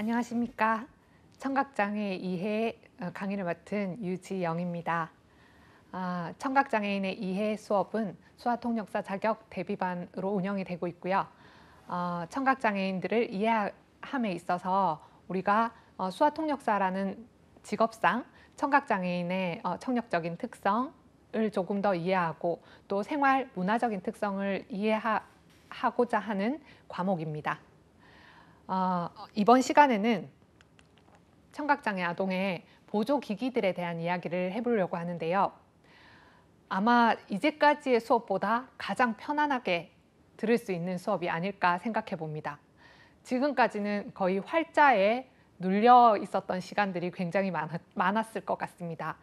안녕하십니까. 청각장애 이해 강의를 맡은 유지영입니다. 청각장애인의 이해 수업은 수화통역사 자격 대비반으로 운영이 되고 있고요. 청각장애인들을 이해함에 있어서 우리가 수화통역사라는 직업상 청각장애인의 청력적인 특성을 조금 더 이해하고 또 생활 문화적인 특성을 이해하고자 하는 과목입니다. 이번 시간에는 청각장애 아동의 보조기기들에 대한 이야기를 해보려고 하는데요. 아마 이제까지의 수업보다 가장 편안하게 들을 수 있는 수업이 아닐까 생각해 봅니다. 지금까지는 거의 활자에 눌려 있었던 시간들이 굉장히 많았을 것 같습니다.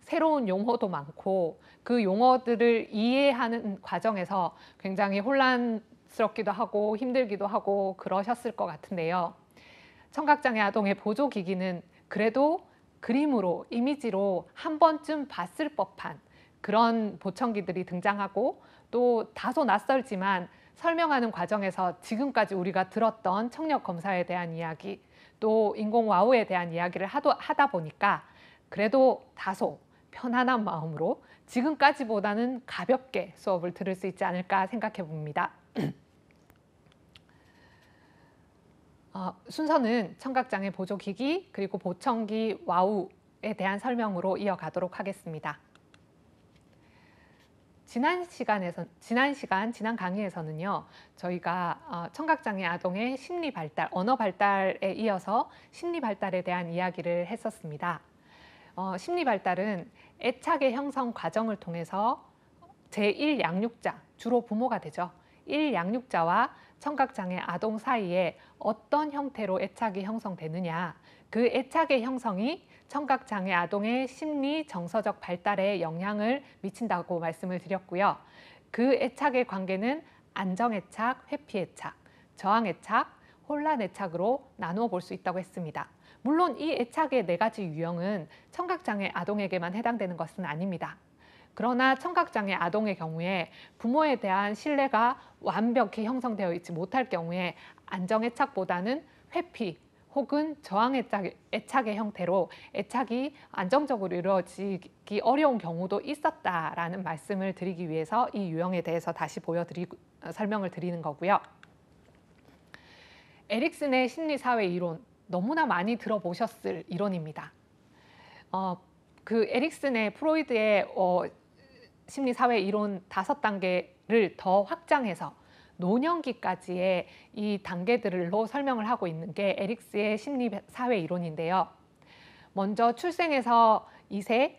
새로운 용어도 많고 그 용어들을 이해하는 과정에서 굉장히 혼란스럽기도 하고 힘들기도 하고 그러셨을 것 같은데요. 청각장애 아동의 보조기기는 그래도 그림으로, 이미지로 한 번쯤 봤을 법한 그런 보청기들이 등장하고 또 다소 낯설지만 설명하는 과정에서 지금까지 우리가 들었던 청력 검사에 대한 이야기, 또 인공와우에 대한 이야기를 하다 보니까 그래도 다소 편안한 마음으로 지금까지보다는 가볍게 수업을 들을 수 있지 않을까 생각해 봅니다. 순서는 청각장애 보조기기 그리고 보청기 와우에 대한 설명으로 이어가도록 하겠습니다. 지난 강의에서는요, 저희가 청각장애 아동의 심리 발달, 언어 발달에 이어서 심리 발달에 대한 이야기를 했었습니다. 심리 발달은 애착의 형성 과정을 통해서 제1양육자, 주로 부모가 되죠. 1양육자와 청각장애 아동 사이에 어떤 형태로 애착이 형성되느냐, 그 애착의 형성이 청각장애 아동의 심리 정서적 발달에 영향을 미친다고 말씀을 드렸고요. 그 애착의 관계는 안정애착, 회피애착, 저항애착, 혼란애착으로 나누어 볼 수 있다고 했습니다. 물론 이 애착의 4가지 유형은 청각장애 아동에게만 해당되는 것은 아닙니다. 그러나 청각장애 아동의 경우에 부모에 대한 신뢰가 완벽히 형성되어 있지 못할 경우에 안정애착보다는 회피 혹은 저항애착의 형태로 애착이 안정적으로 이루어지기 어려운 경우도 있었다라는 말씀을 드리기 위해서 이 유형에 대해서 다시 설명을 드리는 거고요. 에릭슨의 심리사회 이론, 너무나 많이 들어보셨을 이론입니다. 그 에릭슨의 프로이드의 심리사회 이론 5단계를 더 확장해서 노년기까지의 이 단계들로 설명을 하고 있는 게 에릭스의 심리사회 이론인데요. 먼저 출생에서 2세,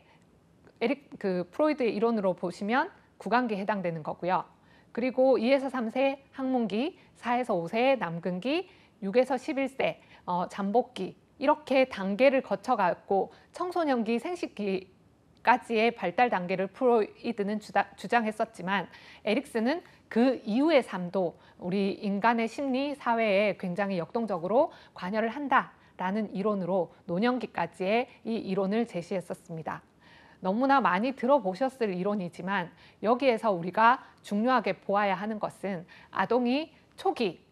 프로이드의 이론으로 보시면 구강기에 해당되는 거고요. 그리고 2에서 3세 학문기, 4에서 5세 남근기, 6에서 11세 잠복기, 이렇게 단계를 거쳐갔고 청소년기, 생식기까지의 발달 단계를 프로이드는 주장했었지만 에릭슨은 그 이후의 삶도 우리 인간의 심리, 사회에 굉장히 역동적으로 관여를 한다라는 이론으로 노년기까지의 이 이론을 제시했었습니다. 너무나 많이 들어보셨을 이론이지만 여기에서 우리가 중요하게 보아야 하는 것은 아동이 초기,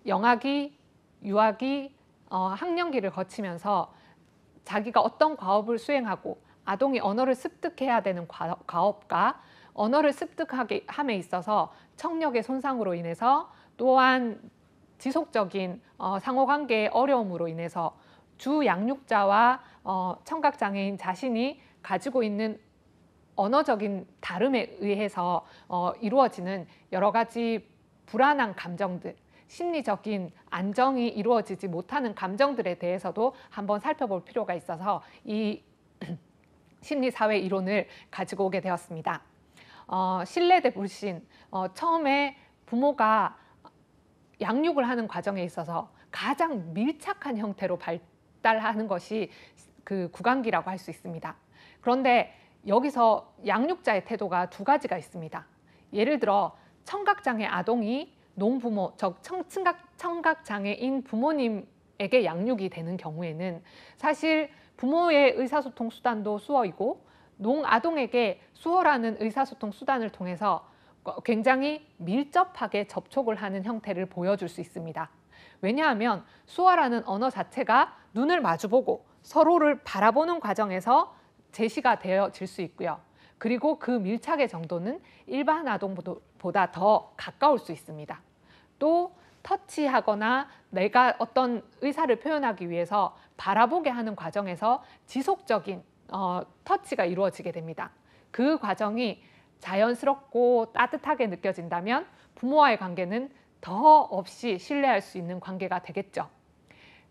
영아기, 유아기, 학령기를 거치면서 자기가 어떤 과업을 수행하고 아동이 언어를 습득해야 되는 과업과 언어를 습득하게 함에 있어서 청력의 손상으로 인해서 또한 지속적인 상호관계의 어려움으로 인해서 주 양육자와 청각장애인 자신이 가지고 있는 언어적인 다름에 의해서 이루어지는 여러 가지 불안한 감정들, 심리적인 안정이 이루어지지 못하는 감정들에 대해서도 한번 살펴볼 필요가 있어서 이 심리사회 이론을 가지고 오게 되었습니다. 신뢰 대 불신, 처음에 부모가 양육을 하는 과정에 있어서 가장 밀착한 형태로 발달하는 것이 그 구강기라고 할 수 있습니다. 그런데 여기서 양육자의 태도가 2가지가 있습니다. 예를 들어 청각장애 아동이 농부모, 청각장애인 부모님에게 양육이 되는 경우에는 사실 부모의 의사소통 수단도 수어이고 농아동에게 수어라는 의사소통 수단을 통해서 굉장히 밀접하게 접촉을 하는 형태를 보여줄 수 있습니다. 왜냐하면 수어라는 언어 자체가 눈을 마주보고 서로를 바라보는 과정에서 제시가 되어질 수 있고요. 그리고 그 밀착의 정도는 일반 아동보다 더 가까울 수 있습니다. 또 터치하거나 내가 어떤 의사를 표현하기 위해서 바라보게 하는 과정에서 지속적인 터치가 이루어지게 됩니다. 그 과정이 자연스럽고 따뜻하게 느껴진다면 부모와의 관계는 더 없이 신뢰할 수 있는 관계가 되겠죠.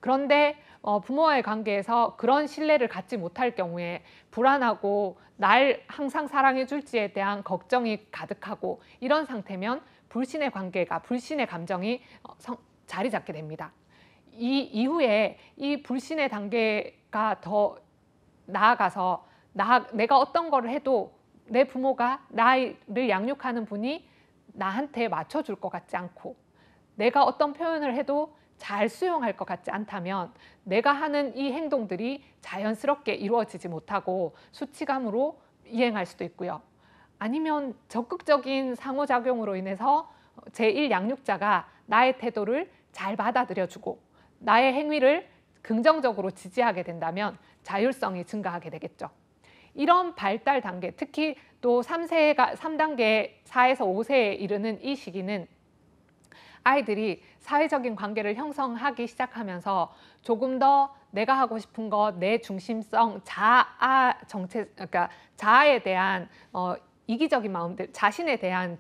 그런데 부모와의 관계에서 그런 신뢰를 갖지 못할 경우에 불안하고 날 항상 사랑해 줄지에 대한 걱정이 가득하고 이런 상태면 불신의 감정이 자리 잡게 됩니다. 이 이후에 이 불신의 단계가 더 나아가서 내가 어떤 거를 해도 내 부모가 나를 양육하는 분이 나한테 맞춰줄 것 같지 않고 내가 어떤 표현을 해도 잘 수용할 것 같지 않다면 내가 하는 이 행동들이 자연스럽게 이루어지지 못하고 수치감으로 이행할 수도 있고요. 아니면 적극적인 상호작용으로 인해서 제1 양육자가 나의 태도를 잘 받아들여주고 나의 행위를 긍정적으로 지지하게 된다면 자율성이 증가하게 되겠죠. 이런 발달 단계, 특히 또 3단계 4에서 5세에 이르는 이 시기는 아이들이 사회적인 관계를 형성하기 시작하면서 조금 더 내가 하고 싶은 것, 내 중심성, 그러니까 자아에 대한 이기적인 마음들, 자신에 대한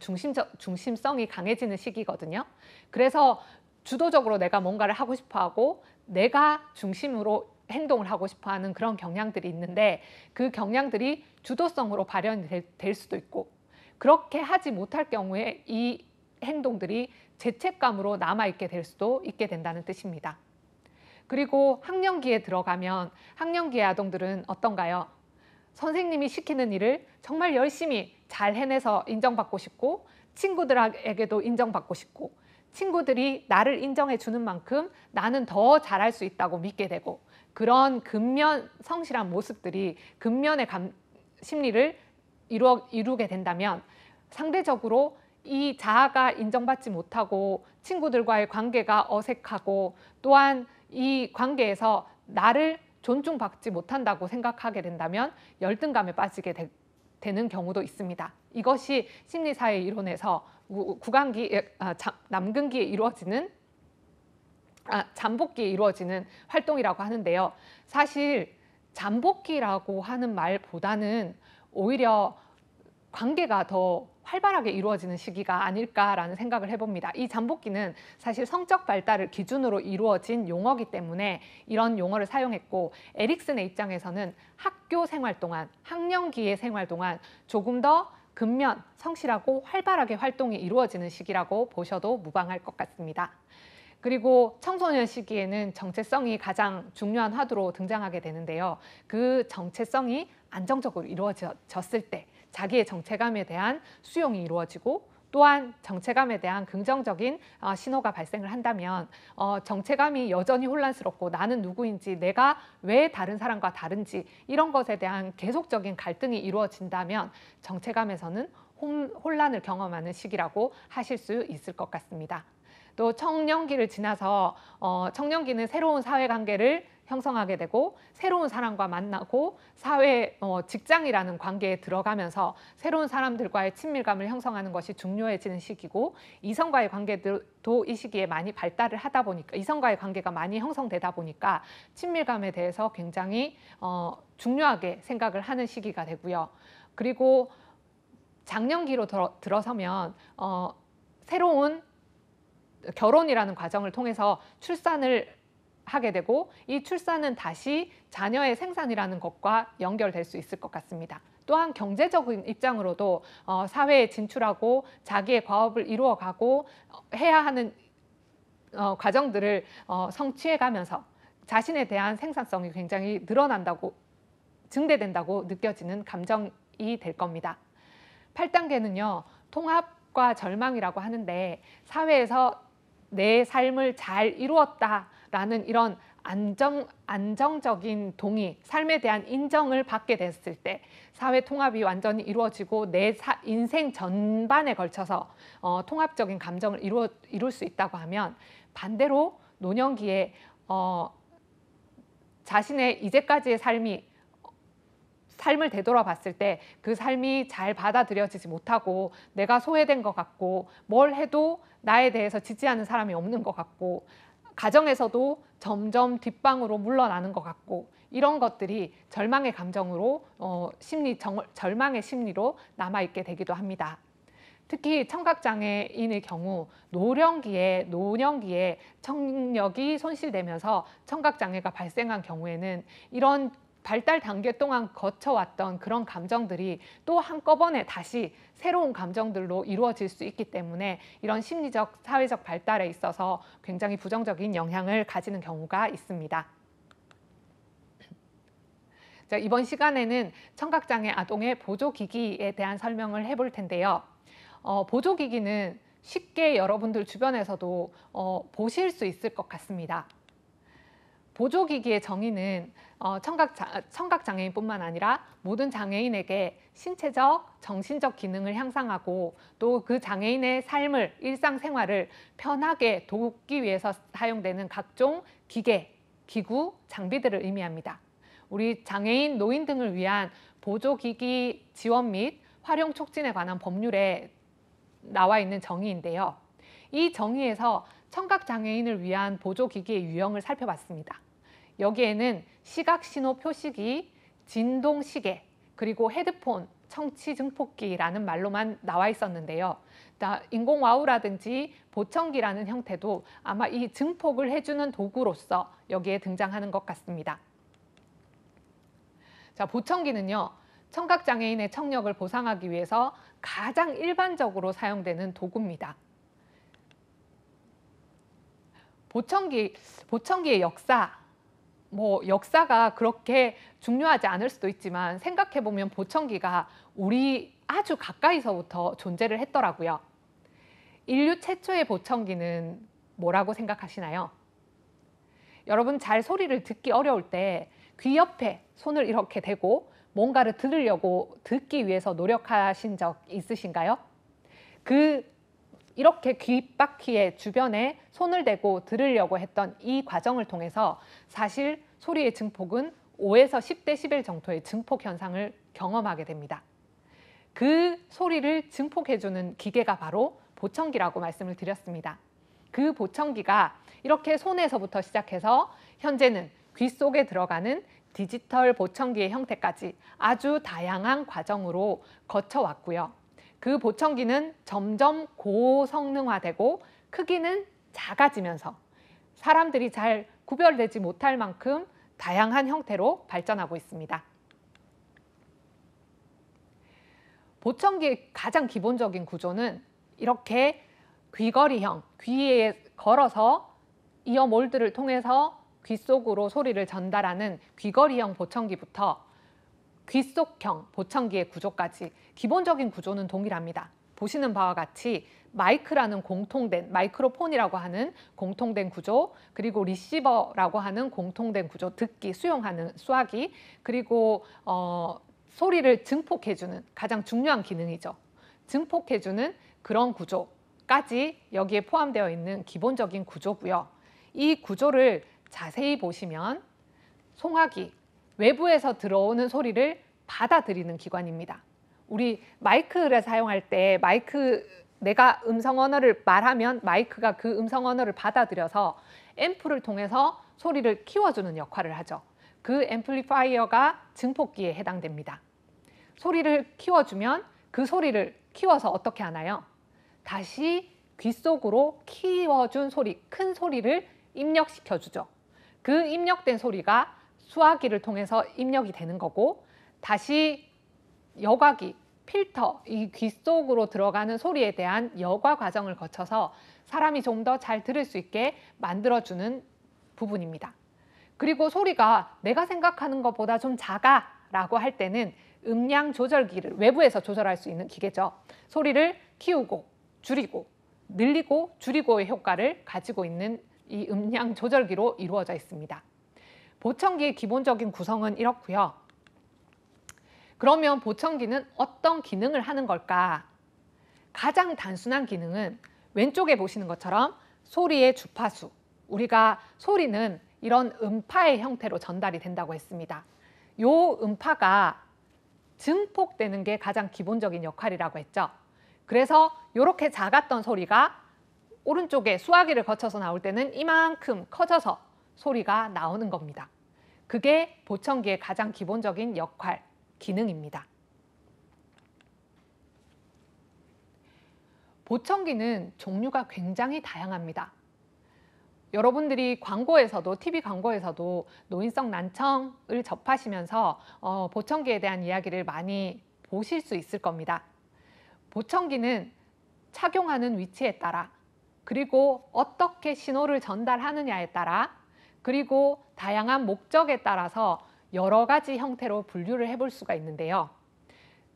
중심성이 강해지는 시기거든요. 그래서 주도적으로 내가 뭔가를 하고 싶어하고 내가 중심으로 행동을 하고 싶어하는 그런 경향들이 있는데 그 경향들이 주도성으로 발현이 될 수도 있고 그렇게 하지 못할 경우에 이 행동들이 죄책감으로 남아있게 될 수도 있게 된다는 뜻입니다. 그리고 학령기에 들어가면 학령기의 아동들은 어떤가요? 선생님이 시키는 일을 정말 열심히 잘 해내서 인정받고 싶고 친구들에게도 인정받고 싶고 친구들이 나를 인정해 주는 만큼 나는 더 잘할 수 있다고 믿게 되고 그런 근면 성실한 모습들이 근면의 심리를 이루게 된다면 상대적으로 이 자아가 인정받지 못하고 친구들과의 관계가 어색하고 또한 이 관계에서 나를 존중받지 못한다고 생각하게 된다면 열등감에 빠지게 되는 경우도 있습니다. 이것이 심리사회 이론에서 남근기에 이루어지는 잠복기에 이루어지는 활동이라고 하는데요. 사실 잠복기라고 하는 말보다는 오히려 관계가 더 활발하게 이루어지는 시기가 아닐까라는 생각을 해봅니다. 이 잠복기는 사실 성적 발달을 기준으로 이루어진 용어이기 때문에 이런 용어를 사용했고 에릭슨의 입장에서는 학교 생활 동안, 학령기의 생활 동안 조금 더 근면, 성실하고 활발하게 활동이 이루어지는 시기라고 보셔도 무방할 것 같습니다. 그리고 청소년 시기에는 정체성이 가장 중요한 화두로 등장하게 되는데요. 그 정체성이 안정적으로 이루어졌을 때 자기의 정체감에 대한 수용이 이루어지고 또한 정체감에 대한 긍정적인 신호가 발생을 한다면 정체감이 여전히 혼란스럽고 나는 누구인지 내가 왜 다른 사람과 다른지 이런 것에 대한 계속적인 갈등이 이루어진다면 정체감에서는 혼란을 경험하는 시기라고 하실 수 있을 것 같습니다. 또 청년기를 지나서 청년기는 새로운 사회관계를 형성하게 되고 새로운 사람과 만나고 직장이라는 관계에 들어가면서 새로운 사람들과의 친밀감을 형성하는 것이 중요해지는 시기고 이성과의 관계도 이 시기에 많이 발달을 하다 보니까 이성과의 관계가 많이 형성되다 보니까 친밀감에 대해서 굉장히 중요하게 생각을 하는 시기가 되고요. 그리고 장년기로 들어서면 새로운 결혼이라는 과정을 통해서 출산을 하게 되고 이 출산은 다시 자녀의 생산이라는 것과 연결될 수 있을 것 같습니다. 또한 경제적인 입장으로도 사회에 진출하고 자기의 과업을 이루어가고 해야 하는 과정들을 성취해가면서 자신에 대한 생산성이 굉장히 증대된다고 느껴지는 감정이 될 겁니다. 8단계는요. 통합과 절망이라고 하는데 사회에서 내 삶을 잘 이루었다라는 이런 안정적인 동의, 삶에 대한 인정을 받게 됐을 때 사회 통합이 완전히 이루어지고 내 인생 전반에 걸쳐서 통합적인 감정을 이룰 수 있다고 하면 반대로 노년기에 자신의 이제까지의 삶을 되돌아봤을 때 그 삶이 잘 받아들여지지 못하고 내가 소외된 것 같고 뭘 해도 나에 대해서 지지하는 사람이 없는 것 같고 가정에서도 점점 뒷방으로 물러나는 것 같고 이런 것들이 절망의 감정으로 절망의 심리로 남아있게 되기도 합니다. 특히 청각장애인의 경우 노년기에 청력이 손실되면서 청각장애가 발생한 경우에는 이런 발달 단계 동안 거쳐왔던 그런 감정들이 또 한꺼번에 다시 새로운 감정들로 이루어질 수 있기 때문에 이런 심리적, 사회적 발달에 있어서 굉장히 부정적인 영향을 가지는 경우가 있습니다. 자, 이번 시간에는 청각장애 아동의 보조기기에 대한 설명을 해볼 텐데요. 보조기기는 쉽게 여러분들 주변에서도 보실 수 있을 것 같습니다. 보조기기의 정의는 청각장애인뿐만 아니라 모든 장애인에게 신체적, 정신적 기능을 향상하고 또 그 장애인의 삶을, 일상생활을 편하게 돕기 위해서 사용되는 각종 기계, 기구, 장비들을 의미합니다. 우리 장애인, 노인 등을 위한 보조기기 지원 및 활용 촉진에 관한 법률에 나와 있는 정의인데요. 이 정의에서 청각장애인을 위한 보조기기의 유형을 살펴봤습니다. 여기에는 시각신호 표시기, 진동시계, 그리고 헤드폰, 청취증폭기라는 말로만 나와 있었는데요. 인공와우라든지 보청기라는 형태도 아마 이 증폭을 해주는 도구로서 여기에 등장하는 것 같습니다. 자, 보청기는요, 청각장애인의 청력을 보상하기 위해서 가장 일반적으로 사용되는 도구입니다. 보청기의 역사가 그렇게 중요하지 않을 수도 있지만 생각해보면 보청기가 우리 아주 가까이서부터 존재를 했더라고요. 인류 최초의 보청기는 뭐라고 생각하시나요? 여러분 잘 소리를 듣기 어려울 때 귀 옆에 손을 이렇게 대고 뭔가를 들으려고 듣기 위해서 노력하신 적 있으신가요? 이렇게 귓바퀴의 주변에 손을 대고 들으려고 했던 이 과정을 통해서 사실 소리의 증폭은 5에서 10데시벨 정도의 증폭 현상을 경험하게 됩니다. 그 소리를 증폭해주는 기계가 바로 보청기라고 말씀을 드렸습니다. 그 보청기가 이렇게 손에서부터 시작해서 현재는 귀 속에 들어가는 디지털 보청기의 형태까지 아주 다양한 과정으로 거쳐왔고요. 그 보청기는 점점 고성능화되고 크기는 작아지면서 사람들이 잘 구별되지 못할 만큼 다양한 형태로 발전하고 있습니다. 보청기의 가장 기본적인 구조는 이렇게 귀걸이형, 귀에 걸어서 이어 몰드를 통해서 귀 속으로 소리를 전달하는 귀걸이형 보청기부터 귓속형 보청기의 구조까지 기본적인 구조는 동일합니다. 보시는 바와 같이 마이크라는 마이크로폰이라고 하는 공통된 구조, 그리고 리시버라고 하는 공통된 구조, 듣기, 수용하는 수화기, 그리고 소리를 증폭해주는 가장 중요한 기능이죠. 증폭해주는 그런 구조까지 여기에 포함되어 있는 기본적인 구조고요. 이 구조를 자세히 보시면 송화기, 외부에서 들어오는 소리를 받아들이는 기관입니다. 우리 마이크를 사용할 때 내가 음성 언어를 말하면 마이크가 그 음성 언어를 받아들여서 앰프를 통해서 소리를 키워주는 역할을 하죠. 그 앰플리파이어가 증폭기에 해당됩니다. 소리를 키워주면 그 소리를 키워서 어떻게 하나요? 다시 귀 속으로 키워준 소리, 큰 소리를 입력시켜주죠. 그 입력된 소리가 수화기를 통해서 입력이 되는 거고 다시 여과기, 필터, 이 귀 속으로 들어가는 소리에 대한 여과 과정을 거쳐서 사람이 좀 더 잘 들을 수 있게 만들어주는 부분입니다. 그리고 소리가 내가 생각하는 것보다 좀 작아라고 할 때는 음량 조절기를 외부에서 조절할 수 있는 기계죠. 소리를 키우고 줄이고 늘리고 줄이고의 효과를 가지고 있는 이 음량 조절기로 이루어져 있습니다. 보청기의 기본적인 구성은 이렇고요. 그러면 보청기는 어떤 기능을 하는 걸까? 가장 단순한 기능은 왼쪽에 보시는 것처럼 소리의 주파수, 우리가 소리는 이런 음파의 형태로 전달이 된다고 했습니다. 요 음파가 증폭되는 게 가장 기본적인 역할이라고 했죠. 그래서 이렇게 작았던 소리가 오른쪽에 수화기를 거쳐서 나올 때는 이만큼 커져서 소리가 나오는 겁니다. 그게 보청기의 가장 기본적인 역할, 기능입니다. 보청기는 종류가 굉장히 다양합니다. 여러분들이 광고에서도, TV 광고에서도 노인성 난청을 접하시면서 보청기에 대한 이야기를 많이 보실 수 있을 겁니다. 보청기는 착용하는 위치에 따라, 그리고 어떻게 신호를 전달하느냐에 따라, 그리고 다양한 목적에 따라서 여러 가지 형태로 분류를 해볼 수가 있는데요.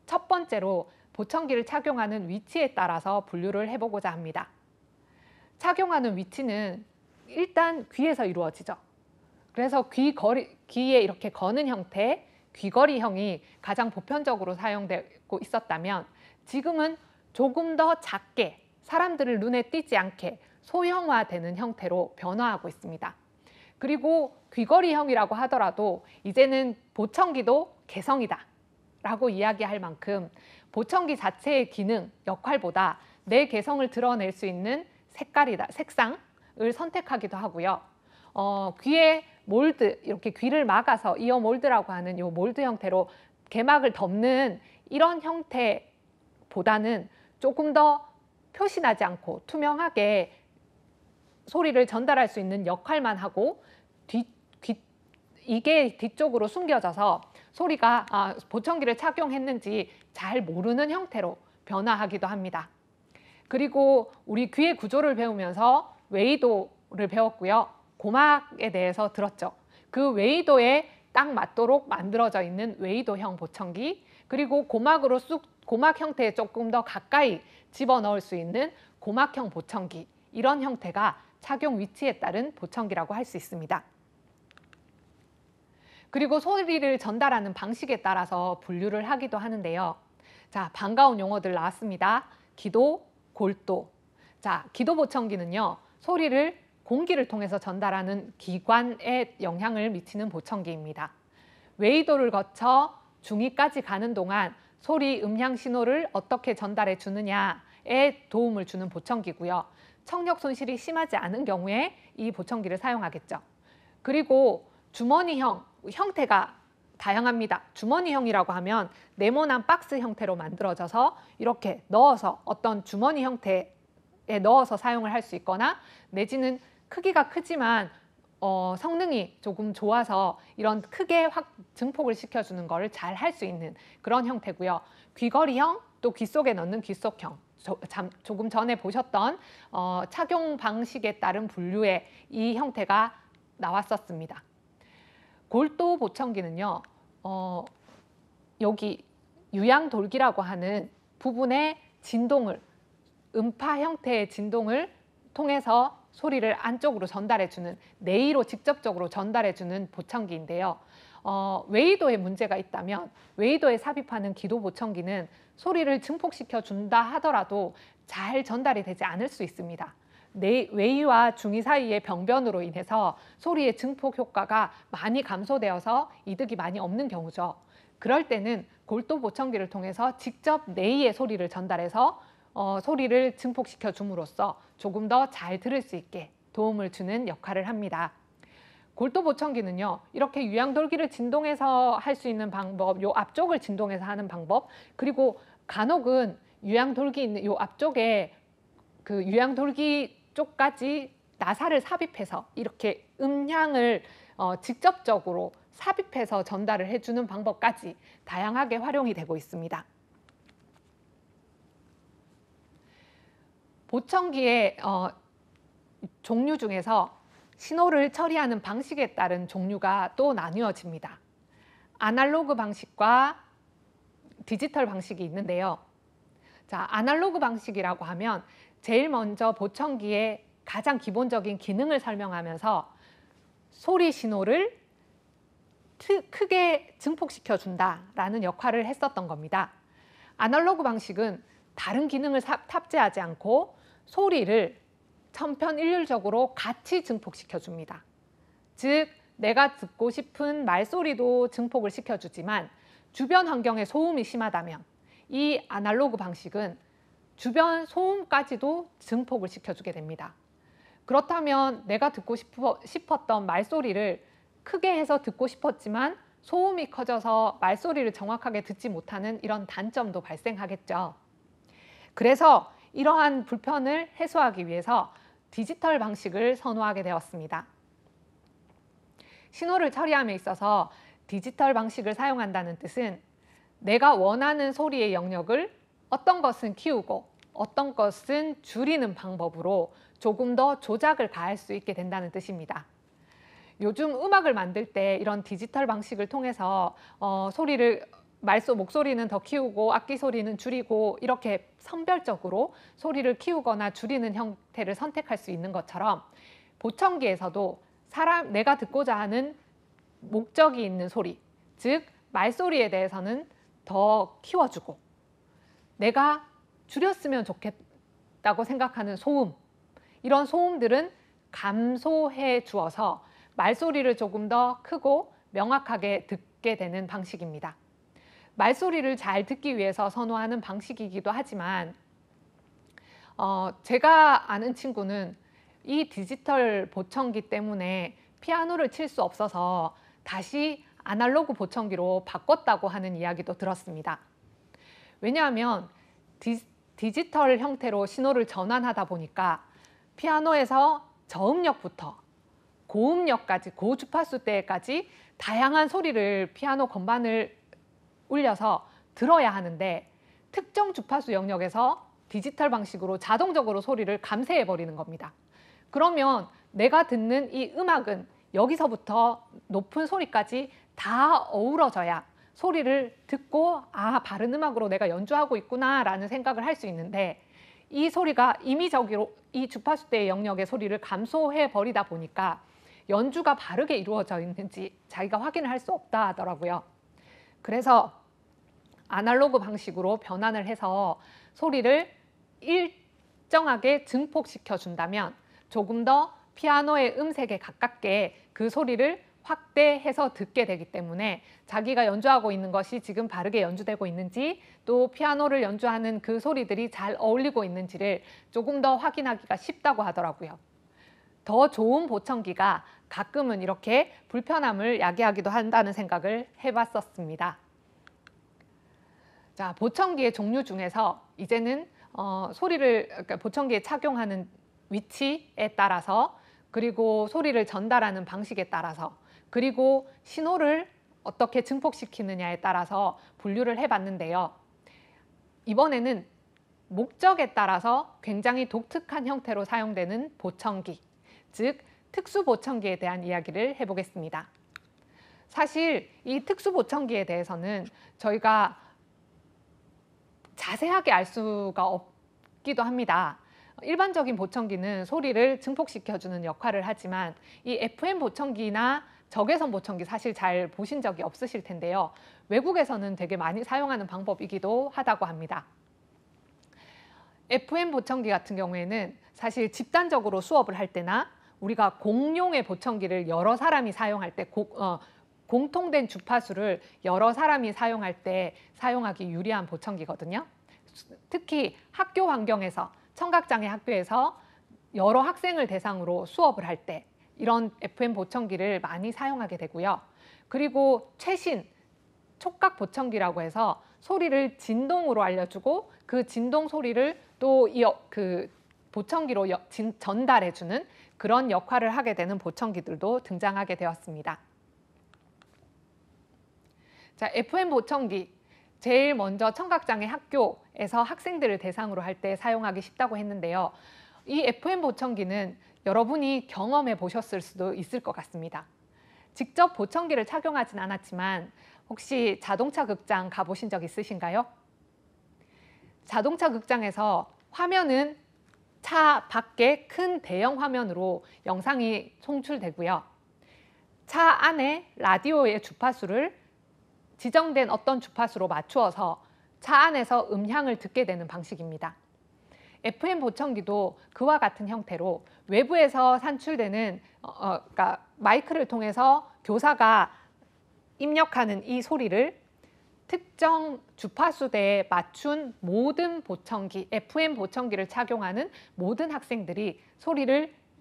첫 번째로 보청기를 착용하는 위치에 따라서 분류를 해보고자 합니다. 착용하는 위치는 일단 귀에서 이루어지죠. 그래서 귀에 이렇게 거는 형태, 귀걸이형이 가장 보편적으로 사용되고 있었다면 지금은 조금 더 작게 사람들을 눈에 띄지 않게 소형화되는 형태로 변화하고 있습니다. 그리고 귀걸이형이라고 하더라도 이제는 보청기도 개성이다 라고 이야기할 만큼 보청기 자체의 기능, 역할보다 내 개성을 드러낼 수 있는 색상을 선택하기도 하고요. 귀에 몰드, 이렇게 귀를 막아서 이어 몰드라고 하는 이 몰드 형태로 개막을 덮는 이런 형태보다는 조금 더 표시나지 않고 투명하게 소리를 전달할 수 있는 역할만 하고 이게 뒤쪽으로 숨겨져서 소리가 보청기를 착용했는지 잘 모르는 형태로 변화하기도 합니다. 그리고 우리 귀의 구조를 배우면서 웨이도를 배웠고요. 고막에 대해서 들었죠. 그 웨이도에 딱 맞도록 만들어져 있는 웨이도형 보청기, 그리고 고막 형태에 조금 더 가까이 집어넣을 수 있는 고막형 보청기, 이런 형태가 착용 위치에 따른 보청기라고 할 수 있습니다. 그리고 소리를 전달하는 방식에 따라서 분류를 하기도 하는데요. 자, 반가운 용어들 나왔습니다. 기도, 골도. 자, 기도 보청기는요, 소리를 공기를 통해서 전달하는 기관에 영향을 미치는 보청기입니다. 웨이도를 거쳐 중위까지 가는 동안 소리 음향 신호를 어떻게 전달해 주느냐에 도움을 주는 보청기고요. 청력 손실이 심하지 않은 경우에 이 보청기를 사용하겠죠. 그리고 주머니형, 형태가 다양합니다. 주머니형이라고 하면 네모난 박스 형태로 만들어져서 이렇게 넣어서 어떤 주머니 형태에 넣어서 사용을 할 수 있거나, 내지는 크기가 크지만 성능이 조금 좋아서 이런 크게 확 증폭을 시켜주는 거를 잘 할 수 있는 그런 형태고요. 귀걸이형, 또 귀 속에 넣는 귀속형, 조금 전에 보셨던 착용 방식에 따른 분류의 이 형태가 나왔었습니다. 골도 보청기는요, 여기 유양돌기라고 하는 부분의 진동을, 음파 형태의 진동을 통해서 소리를 안쪽으로 전달해주는, 내의로 직접적으로 전달해주는 보청기인데요. 웨이도에 문제가 있다면 웨이도에 삽입하는 기도 보청기는 소리를 증폭시켜 준다 하더라도 잘 전달이 되지 않을 수 있습니다. 웨이와 중위 사이의 병변으로 인해서 소리의 증폭 효과가 많이 감소되어서 이득이 많이 없는 경우죠. 그럴 때는 골도 보청기를 통해서 직접 내의의 소리를 전달해서 소리를 증폭시켜 줌으로써 조금 더 잘 들을 수 있게 도움을 주는 역할을 합니다. 골도 보청기는요, 이렇게 유양돌기를 진동해서 할 수 있는 방법, 요 앞쪽을 진동해서 하는 방법, 그리고 간혹은 유양돌기 있는 요 앞쪽에 그 유양돌기 쪽까지 나사를 삽입해서 이렇게 음향을 직접적으로 삽입해서 전달을 해주는 방법까지 다양하게 활용이 되고 있습니다. 보청기의 종류 중에서 신호를 처리하는 방식에 따른 종류가 또 나뉘어집니다. 아날로그 방식과 디지털 방식이 있는데요. 자, 아날로그 방식이라고 하면 제일 먼저 보청기의 가장 기본적인 기능을 설명하면서 소리 신호를 크게 증폭시켜 준다라는 역할을 했었던 겁니다. 아날로그 방식은 다른 기능을 탑재하지 않고 소리를 천편일률적으로 같이 증폭시켜 줍니다. 즉, 내가 듣고 싶은 말소리도 증폭을 시켜주지만 주변 환경의 소음이 심하다면 이 아날로그 방식은 주변 소음까지도 증폭을 시켜주게 됩니다. 그렇다면 내가 듣고 싶었던 말소리를 크게 해서 듣고 싶었지만 소음이 커져서 말소리를 정확하게 듣지 못하는 이런 단점도 발생하겠죠. 그래서 이러한 불편을 해소하기 위해서 디지털 방식을 선호하게 되었습니다. 신호를 처리함에 있어서 디지털 방식을 사용한다는 뜻은 내가 원하는 소리의 영역을 어떤 것은 키우고 어떤 것은 줄이는 방법으로 조금 더 조작을 가할 수 있게 된다는 뜻입니다. 요즘 음악을 만들 때 이런 디지털 방식을 통해서 목소리는 더 키우고 악기 소리는 줄이고 이렇게 선별적으로 소리를 키우거나 줄이는 형태를 선택할 수 있는 것처럼 보청기에서도 내가 듣고자 하는 목적이 있는 소리, 즉 말소리에 대해서는 더 키워주고 내가 줄였으면 좋겠다고 생각하는 소음, 이런 소음들은 감소해 주어서 말소리를 조금 더 크고 명확하게 듣게 되는 방식입니다. 말소리를 잘 듣기 위해서 선호하는 방식이기도 하지만 제가 아는 친구는 이 디지털 보청기 때문에 피아노를 칠 수 없어서 다시 아날로그 보청기로 바꿨다고 하는 이야기도 들었습니다. 왜냐하면 디지털 형태로 신호를 전환하다 보니까 피아노에서 저음역부터 고음역까지, 고주파수대까지 다양한 소리를 피아노 건반을 울려서 들어야 하는데 특정 주파수 영역에서 디지털 방식으로 자동적으로 소리를 감쇄해 버리는 겁니다. 그러면 내가 듣는 이 음악은 여기서부터 높은 소리까지 다 어우러져야 소리를 듣고 바른 음악으로 내가 연주하고 있구나 라는 생각을 할 수 있는데 이 소리가 임의적으로 이 주파수대의 영역의 소리를 감소해 버리다 보니까 연주가 바르게 이루어져 있는지 자기가 확인을 할 수 없다 하더라고요. 그래서 아날로그 방식으로 변환을 해서 소리를 일정하게 증폭시켜 준다면 조금 더 피아노의 음색에 가깝게 그 소리를 확대해서 듣게 되기 때문에 자기가 연주하고 있는 것이 지금 바르게 연주되고 있는지 또 피아노를 연주하는 그 소리들이 잘 어울리고 있는지를 조금 더 확인하기가 쉽다고 하더라고요. 더 좋은 보청기가 가끔은 이렇게 불편함을 야기하기도 한다는 생각을 해봤었습니다. 자, 보청기의 종류 중에서 이제는 그러니까 보청기에 착용하는 위치에 따라서 그리고 소리를 전달하는 방식에 따라서 그리고 신호를 어떻게 증폭시키느냐에 따라서 분류를 해봤는데요. 이번에는 목적에 따라서 굉장히 독특한 형태로 사용되는 보청기, 즉 특수 보청기에 대한 이야기를 해보겠습니다. 사실 이 특수 보청기에 대해서는 저희가 자세하게 알 수가 없기도 합니다. 일반적인 보청기는 소리를 증폭시켜주는 역할을 하지만 이 FM 보청기나 적외선 보청기 사실 잘 보신 적이 없으실 텐데요. 외국에서는 되게 많이 사용하는 방법이기도 하다고 합니다. FM 보청기 같은 경우에는 사실 집단적으로 수업을 할 때나 우리가 공용의 보청기를 여러 사람이 사용할 때 공통된 주파수를 여러 사람이 사용할 때 사용하기 유리한 보청기거든요. 특히 학교 환경에서 청각장애 학교에서 여러 학생을 대상으로 수업을 할 때 이런 FM 보청기를 많이 사용하게 되고요. 그리고 최신 촉각 보청기라고 해서 소리를 진동으로 알려주고 그 진동 소리를 또 그 보청기로 전달해주는 그런 역할을 하게 되는 보청기들도 등장하게 되었습니다. 자, FM 보청기. 제일 먼저 청각장애 학교에서 학생들을 대상으로 할 때 사용하기 쉽다고 했는데요. 이 FM 보청기는 여러분이 경험해 보셨을 수도 있을 것 같습니다. 직접 보청기를 착용하진 않았지만 혹시 자동차 극장 가보신 적 있으신가요? 자동차 극장에서 화면은 차 밖에 큰 대형 화면으로 영상이 송출되고요. 차 안에 라디오의 주파수를 지정된 어떤 주파수로 맞추어서 차 안에서 음향을 듣게 되는 방식입니다. FM 보청기도 그와 같은 형태로 외부에서 산출되는 그러니까 마이크를 통해서 교사가 입력하는 이 소리를 특정 주파수대에 맞춘 모든 보청기, FM 보청기를 착용하는 모든 학생들이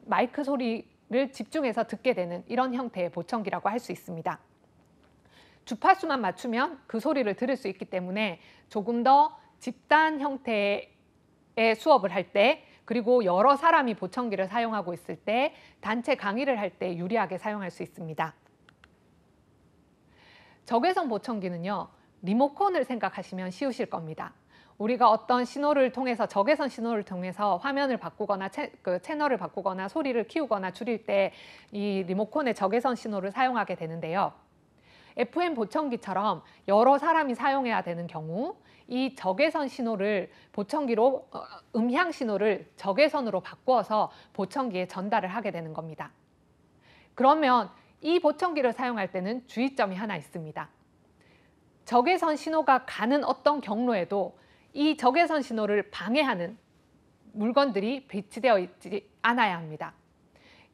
마이크 소리를 집중해서 듣게 되는 이런 형태의 보청기라고 할 수 있습니다. 주파수만 맞추면 그 소리를 들을 수 있기 때문에 조금 더 집단 형태의 수업을 할 때, 그리고 여러 사람이 보청기를 사용하고 있을 때, 단체 강의를 할 때 유리하게 사용할 수 있습니다. 적외선 보청기는요, 리모컨을 생각하시면 쉬우실 겁니다. 우리가 어떤 신호를 통해서, 적외선 신호를 통해서 화면을 바꾸거나 채널을 바꾸거나 소리를 키우거나 줄일 때 이 리모컨의 적외선 신호를 사용하게 되는데요. FM 보청기처럼 여러 사람이 사용해야 되는 경우 이 적외선 신호를 보청기로 음향 신호를 적외선으로 바꾸어서 보청기에 전달을 하게 되는 겁니다. 그러면 이 보청기를 사용할 때는 주의점이 하나 있습니다. 적외선 신호가 가는 어떤 경로에도 이 적외선 신호를 방해하는 물건들이 배치되어 있지 않아야 합니다.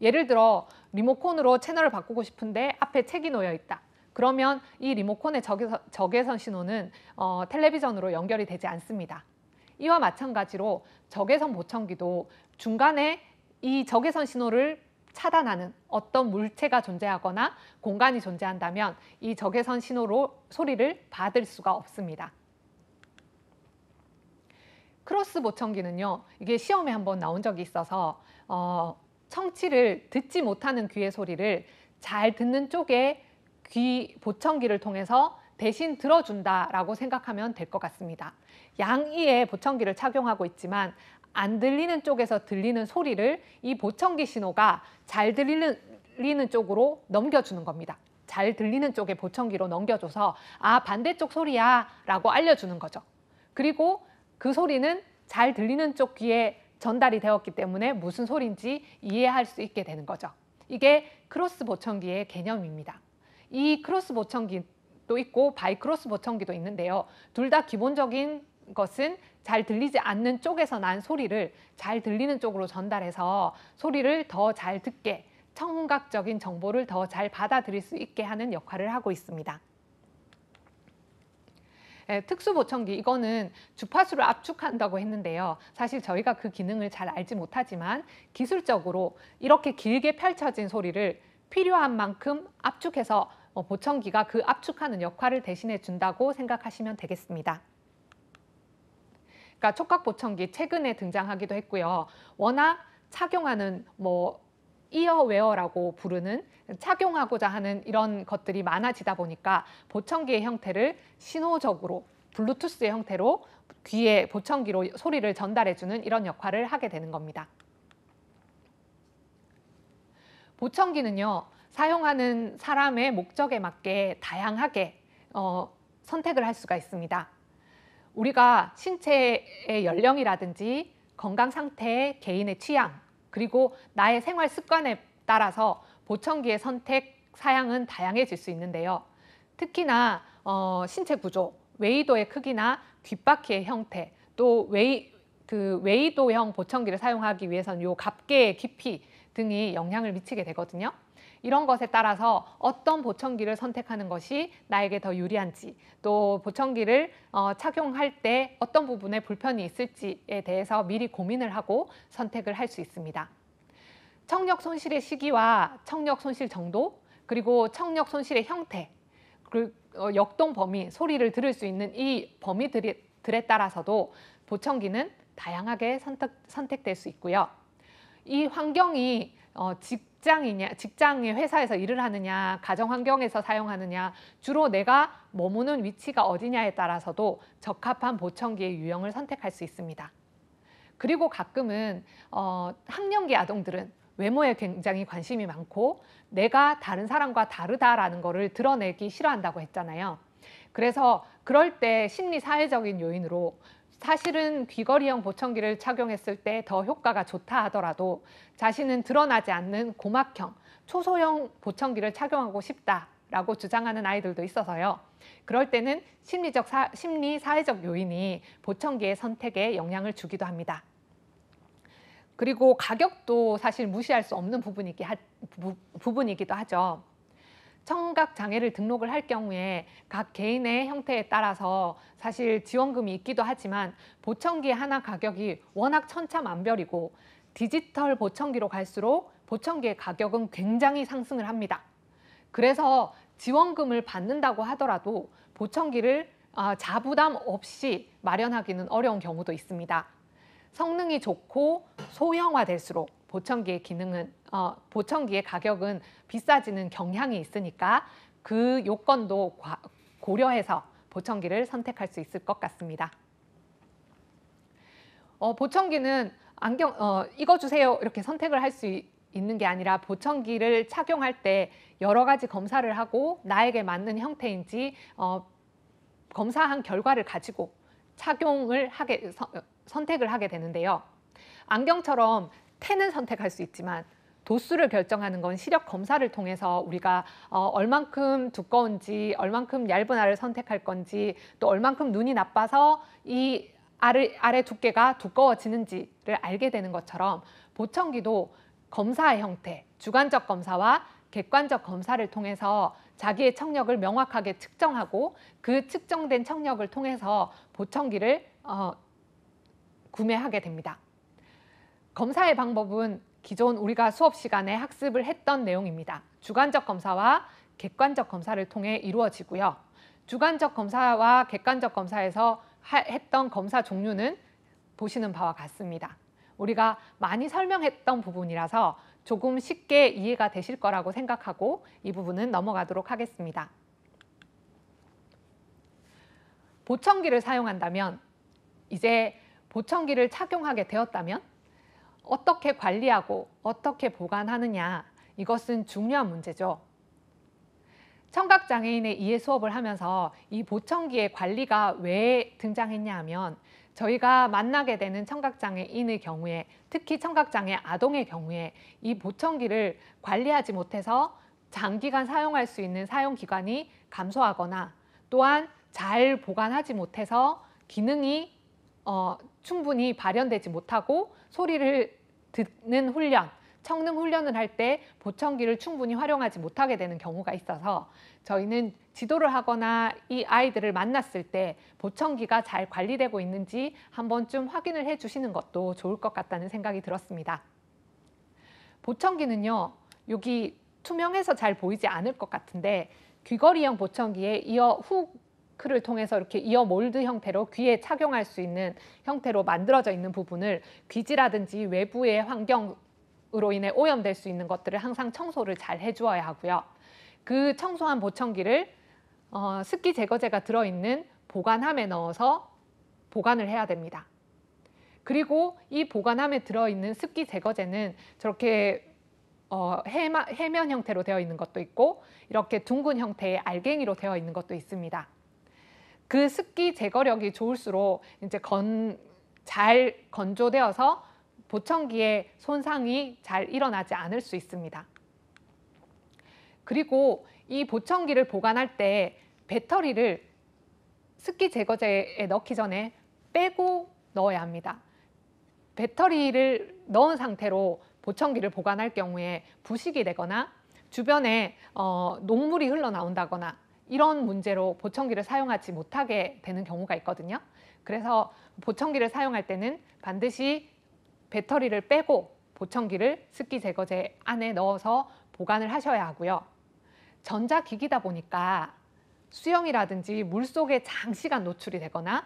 예를 들어 리모컨으로 채널을 바꾸고 싶은데 앞에 책이 놓여 있다. 그러면 이 리모컨의 적외선 신호는 텔레비전으로 연결이 되지 않습니다. 이와 마찬가지로 적외선 보청기도 중간에 이 적외선 신호를 차단하는 어떤 물체가 존재하거나 공간이 존재한다면 이 적외선 신호로 소리를 받을 수가 없습니다. 크로스 보청기는요, 이게 시험에 한번 나온 적이 있어서 청취를 듣지 못하는 귀의 소리를 잘 듣는 쪽에 귀 보청기를 통해서 대신 들어준다라고 생각하면 될 것 같습니다. 양이의 보청기를 착용하고 있지만 안 들리는 쪽에서 들리는 소리를 이 보청기 신호가 잘 들리는 쪽으로 넘겨주는 겁니다. 잘 들리는 쪽에 보청기로 넘겨줘서 아, 반대쪽 소리야 라고 알려주는 거죠. 그리고 그 소리는 잘 들리는 쪽 귀에 전달이 되었기 때문에 무슨 소리인지 이해할 수 있게 되는 거죠. 이게 크로스 보청기의 개념입니다. 이 크로스 보청기도 있고 바이크로스 보청기도 있는데요. 둘 다 기본적인 것은 잘 들리지 않는 쪽에서 난 소리를 잘 들리는 쪽으로 전달해서 소리를 더 잘 듣게, 청각적인 정보를 더 잘 받아들일 수 있게 하는 역할을 하고 있습니다. 특수 보청기, 이거는 주파수를 압축한다고 했는데요. 사실 저희가 그 기능을 잘 알지 못하지만 기술적으로 이렇게 길게 펼쳐진 소리를 필요한 만큼 압축해서 보청기가 그 압축하는 역할을 대신해 준다고 생각하시면 되겠습니다. 그러니까 촉각 보청기 최근에 등장하기도 했고요. 워낙 착용하는 이어웨어라고 부르는 착용하고자 하는 이런 것들이 많아지다 보니까 보청기의 형태를 신호적으로 블루투스의 형태로 귀에 보청기로 소리를 전달해주는 이런 역할을 하게 되는 겁니다. 보청기는요, 사용하는 사람의 목적에 맞게 다양하게 선택을 할 수가 있습니다. 우리가 신체의 연령이라든지 건강 상태, 개인의 취향, 그리고 나의 생활 습관에 따라서 보청기의 선택, 사양은 다양해질 수 있는데요. 특히나 신체 구조, 웨이도의 크기나 귓바퀴의 형태, 또 웨이도형 보청기를 사용하기 위해서는 요 갑개의 깊이 등이 영향을 미치게 되거든요. 이런 것에 따라서 어떤 보청기를 선택하는 것이 나에게 더 유리한지, 또 보청기를 착용할 때 어떤 부분에 불편이 있을지에 대해서 미리 고민을 하고 선택을 할 수 있습니다. 청력 손실의 시기와 청력 손실 정도, 그리고 청력 손실의 형태, 그리고 역동 범위, 소리를 들을 수 있는 이 범위들에 따라서도 보청기는 다양하게 선택될 수 있고요. 이 환경이 직장의 회사에서 일을 하느냐, 가정 환경에서 사용하느냐, 주로 내가 머무는 위치가 어디냐에 따라서도 적합한 보청기의 유형을 선택할 수 있습니다. 그리고 가끔은 학령기 아동들은 외모에 굉장히 관심이 많고 내가 다른 사람과 다르다라는 거를 드러내기 싫어한다고 했잖아요. 그래서 그럴 때 심리 사회적인 요인으로 사실은 귀걸이형 보청기를 착용했을 때 더 효과가 좋다 하더라도 자신은 드러나지 않는 고막형, 초소형 보청기를 착용하고 싶다라고 주장하는 아이들도 있어서요. 그럴 때는 심리 사회적 요인이 보청기의 선택에 영향을 주기도 합니다. 그리고 가격도 사실 무시할 수 없는 부분이기도 하죠. 청각 장애를 등록을 할 경우에 각 개인의 형태에 따라서 사실 지원금이 있기도 하지만 보청기 하나 가격이 워낙 천차만별이고 디지털 보청기로 갈수록 보청기의 가격은 굉장히 상승을 합니다. 그래서 지원금을 받는다고 하더라도 보청기를 자부담 없이 마련하기는 어려운 경우도 있습니다. 성능이 좋고 소형화될수록 보청기의 가격은 비싸지는 경향이 있으니까 그 요건도 고려해서 보청기를 선택할 수 있을 것 같습니다. 보청기는 이거 주세요 이렇게 선택을 할 수 있는 게 아니라 보청기를 착용할 때 여러 가지 검사를 하고 나에게 맞는 형태인지 검사한 결과를 가지고 선택을 하게 되는데요. 안경처럼 태는 선택할 수 있지만 도수를 결정하는 건 시력 검사를 통해서 우리가 얼만큼 두꺼운지, 얼만큼 얇은 알을 선택할 건지, 또 얼만큼 눈이 나빠서 이 알의 두께가 두꺼워지는지를 알게 되는 것처럼 보청기도 검사의 형태, 주관적 검사와 객관적 검사를 통해서 자기의 청력을 명확하게 측정하고 그 측정된 청력을 통해서 보청기를 구매하게 됩니다. 검사의 방법은 기존 우리가 수업 시간에 학습을 했던 내용입니다. 주관적 검사와 객관적 검사를 통해 이루어지고요. 주관적 검사와 객관적 검사에서 했던 검사 종류는 보시는 바와 같습니다. 우리가 많이 설명했던 부분이라서 조금 쉽게 이해가 되실 거라고 생각하고 이 부분은 넘어가도록 하겠습니다. 보청기를 사용한다면, 이제 보청기를 착용하게 되었다면 어떻게 관리하고 어떻게 보관하느냐, 이것은 중요한 문제죠. 청각장애인의 이해 수업을 하면서 이 보청기의 관리가 왜 등장했냐 하면 저희가 만나게 되는 청각장애인의 경우에, 특히 청각장애 아동의 경우에 이 보청기를 관리하지 못해서 장기간 사용할 수 있는 사용기간이 감소하거나 또한 잘 보관하지 못해서 기능이 충분히 발현되지 못하고 소리를 듣는 훈련, 청능 훈련을 할 때 보청기를 충분히 활용하지 못하게 되는 경우가 있어서 저희는 지도를 하거나 이 아이들을 만났을 때 보청기가 잘 관리되고 있는지 한 번쯤 확인을 해주시는 것도 좋을 것 같다는 생각이 들었습니다. 보청기는요, 여기 투명해서 잘 보이지 않을 것 같은데 귀걸이형 보청기에 이어 후크를 통해서 이렇게 이어 몰드 형태로 귀에 착용할 수 있는 형태로 만들어져 있는 부분을 귀지라든지 외부의 환경으로 인해 오염될 수 있는 것들을 항상 청소를 잘 해주어야 하고요. 그 청소한 보청기를 습기 제거제가 들어있는 보관함에 넣어서 보관을 해야 됩니다. 그리고 이 보관함에 들어있는 습기 제거제는 저렇게 해면 형태로 되어 있는 것도 있고 이렇게 둥근 형태의 알갱이로 되어 있는 것도 있습니다. 그 습기 제거력이 좋을수록 이제 잘 건조되어서 보청기의 손상이 잘 일어나지 않을 수 있습니다. 그리고 이 보청기를 보관할 때 배터리를 습기 제거제에 넣기 전에 빼고 넣어야 합니다. 배터리를 넣은 상태로 보청기를 보관할 경우에 부식이 되거나 주변에 녹물이 흘러나온다거나 이런 문제로 보청기를 사용하지 못하게 되는 경우가 있거든요. 그래서 보청기를 사용할 때는 반드시 배터리를 빼고 보청기를 습기 제거제 안에 넣어서 보관을 하셔야 하고요. 전자기기다 보니까 수영이라든지 물속에 장시간 노출이 되거나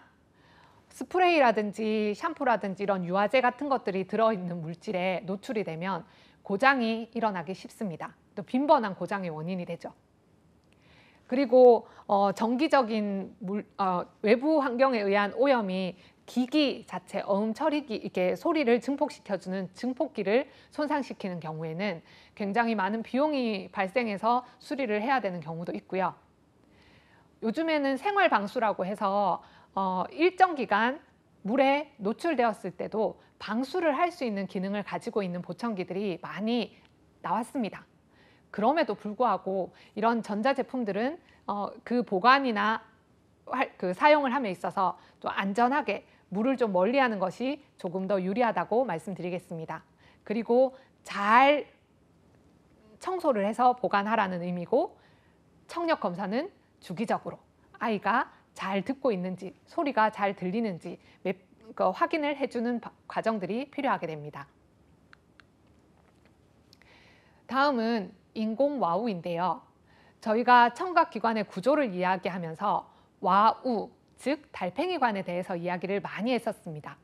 스프레이라든지 샴푸라든지 이런 유화제 같은 것들이 들어있는 물질에 노출이 되면 고장이 일어나기 쉽습니다. 또 빈번한 고장의 원인이 되죠. 그리고 정기적인 외부 환경에 의한 오염이 기기 자체, 처리기, 이렇게 소리를 증폭시켜주는 증폭기를 손상시키는 경우에는 굉장히 많은 비용이 발생해서 수리를 해야 되는 경우도 있고요. 요즘에는 생활방수라고 해서 일정 기간 물에 노출되었을 때도 방수를 할 수 있는 기능을 가지고 있는 보청기들이 많이 나왔습니다. 그럼에도 불구하고 이런 전자제품들은 그 보관이나 그 사용을 함에 있어서 또 안전하게 물을 좀 멀리하는 것이 조금 더 유리하다고 말씀드리겠습니다. 그리고 잘 청소를 해서 보관하라는 의미고, 청력 검사는 주기적으로 아이가 잘 듣고 있는지, 소리가 잘 들리는지 확인을 해주는 과정들이 필요하게 됩니다. 다음은 인공와우인데요. 저희가 청각기관의 구조를 이야기하면서 와우, 즉 달팽이관에 대해서 이야기를 많이 했었습니다.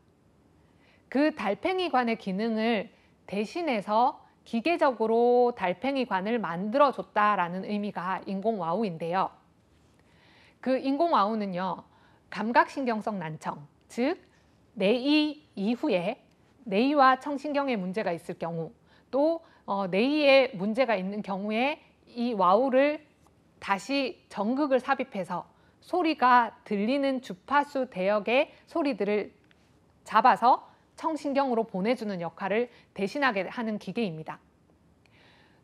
그 달팽이관의 기능을 대신해서 기계적으로 달팽이관을 만들어줬다라는 의미가 인공와우인데요. 그 인공와우는요, 감각신경성 난청, 즉 내이 이후에 내이와 청신경에 문제가 있을 경우, 또 내이에 문제가 있는 경우에 이 와우를 다시 전극을 삽입해서 소리가 들리는 주파수 대역의 소리들을 잡아서 청신경으로 보내주는 역할을 대신하게 하는 기계입니다.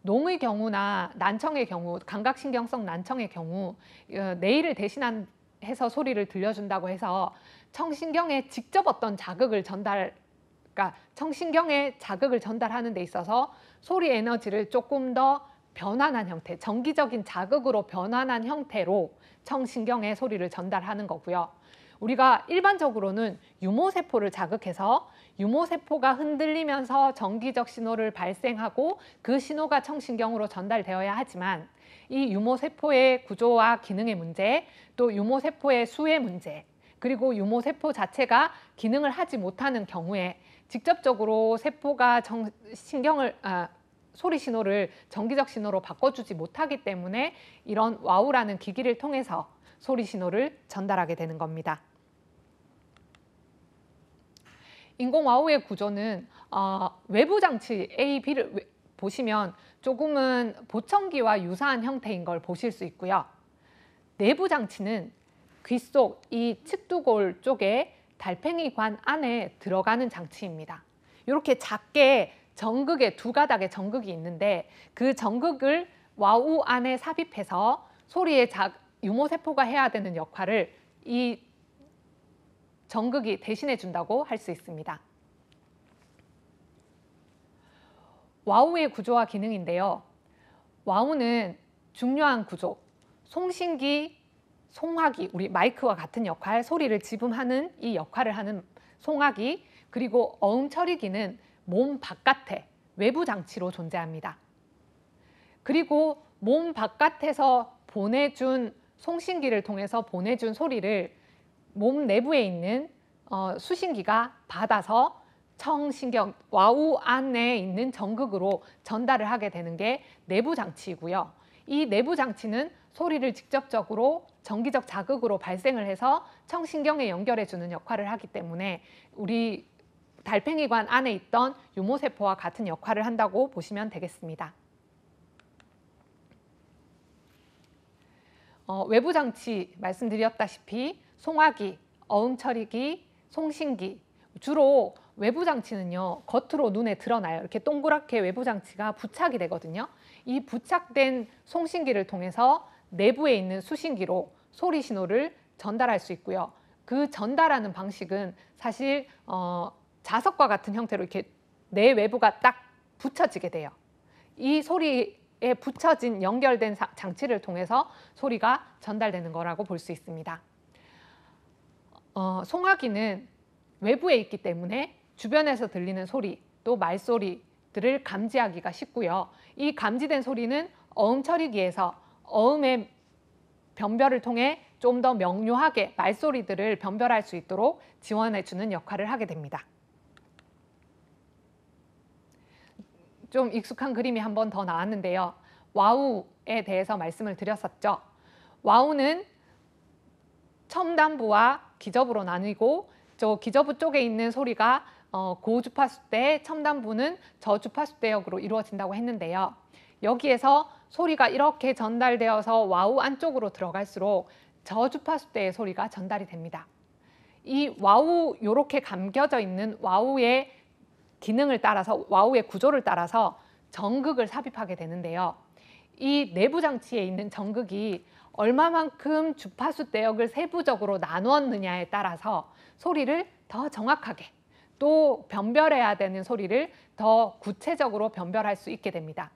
농의 경우나 난청의 경우, 감각신경성 난청의 경우 내이를 대신해서 소리를 들려준다고 해서 청신경에 직접 어떤 자극을 그러니까 청신경에 자극을 전달하는 데 있어서 소리 에너지를 조금 더 변환한 형태, 정기적인 자극으로 변환한 형태로 청신경에 소리를 전달하는 거고요. 우리가 일반적으로는 유모세포를 자극해서 유모세포가 흔들리면서 정기적 신호를 발생하고 그 신호가 청신경으로 전달되어야 하지만, 이 유모세포의 구조와 기능의 문제, 또 유모세포의 수의 문제, 그리고 유모세포 자체가 기능을 하지 못하는 경우에 직접적으로 세포가 소리 신호를 정기적 신호로 바꿔주지 못하기 때문에 이런 와우라는 기기를 통해서 소리 신호를 전달하게 되는 겁니다. 인공와우의 구조는 외부 장치 A, B를 보시면 조금은 보청기와 유사한 형태인 걸 보실 수 있고요. 내부 장치는 귀 속 이 측두골 쪽에 달팽이관 안에 들어가는 장치입니다. 이렇게 작게 전극에 두 가닥의 전극이 있는데, 그 전극을 와우 안에 삽입해서 소리의 유모세포가 해야 되는 역할을 이 전극이 대신해 준다고 할 수 있습니다. 와우의 구조와 기능인데요. 와우는 중요한 구조, 송신기, 송화기, 우리 마이크와 같은 역할, 소리를 지붕하는 이 역할을 하는 송화기, 그리고 어음처리기는 몸 바깥에 외부 장치로 존재합니다. 그리고 몸 바깥에서 보내준 송신기를 통해서 보내준 소리를 몸 내부에 있는 수신기가 받아서 청신경, 와우 안에 있는 전극으로 전달을 하게 되는 게 내부 장치이고요. 이 내부 장치는 소리를 직접적으로 정기적 자극으로 발생을 해서 청신경에 연결해주는 역할을 하기 때문에 우리 달팽이관 안에 있던 유모세포와 같은 역할을 한다고 보시면 되겠습니다. 외부 장치 말씀드렸다시피 송화기, 어음처리기, 송신기, 주로 외부 장치는요, 겉으로 눈에 드러나요. 이렇게 동그랗게 외부 장치가 부착이 되거든요. 이 부착된 송신기를 통해서 내부에 있는 수신기로 소리 신호를 전달할 수 있고요. 그 전달하는 방식은 사실 자석과 같은 형태로 이렇게 내 외부가 딱 붙여지게 돼요. 이 소리에 붙여진 연결된 장치를 통해서 소리가 전달되는 거라고 볼 수 있습니다. 송화기는 외부에 있기 때문에 주변에서 들리는 소리, 또 말소리들을 감지하기가 쉽고요. 이 감지된 소리는 어음처리기에서 어음의 변별을 통해 좀 더 명료하게 말소리들을 변별할 수 있도록 지원해주는 역할을 하게 됩니다. 좀 익숙한 그림이 한 번 더 나왔는데요. 와우에 대해서 말씀을 드렸었죠. 와우는 첨단부와 기저부로 나뉘고, 저 기저부 쪽에 있는 소리가 고주파수대, 첨단부는 저주파수대역으로 이루어진다고 했는데요. 여기에서 소리가 이렇게 전달되어서 와우 안쪽으로 들어갈수록 저주파수대의 소리가 전달이 됩니다. 이 와우, 이렇게 감겨져 있는 와우의 기능을 따라서, 와우의 구조를 따라서 전극을 삽입하게 되는데요. 이 내부 장치에 있는 전극이 얼마만큼 주파수 대역을 세부적으로 나누었느냐에 따라서 소리를 더 정확하게 또 변별해야 되는 소리를 더 구체적으로 변별할 수 있게 됩니다.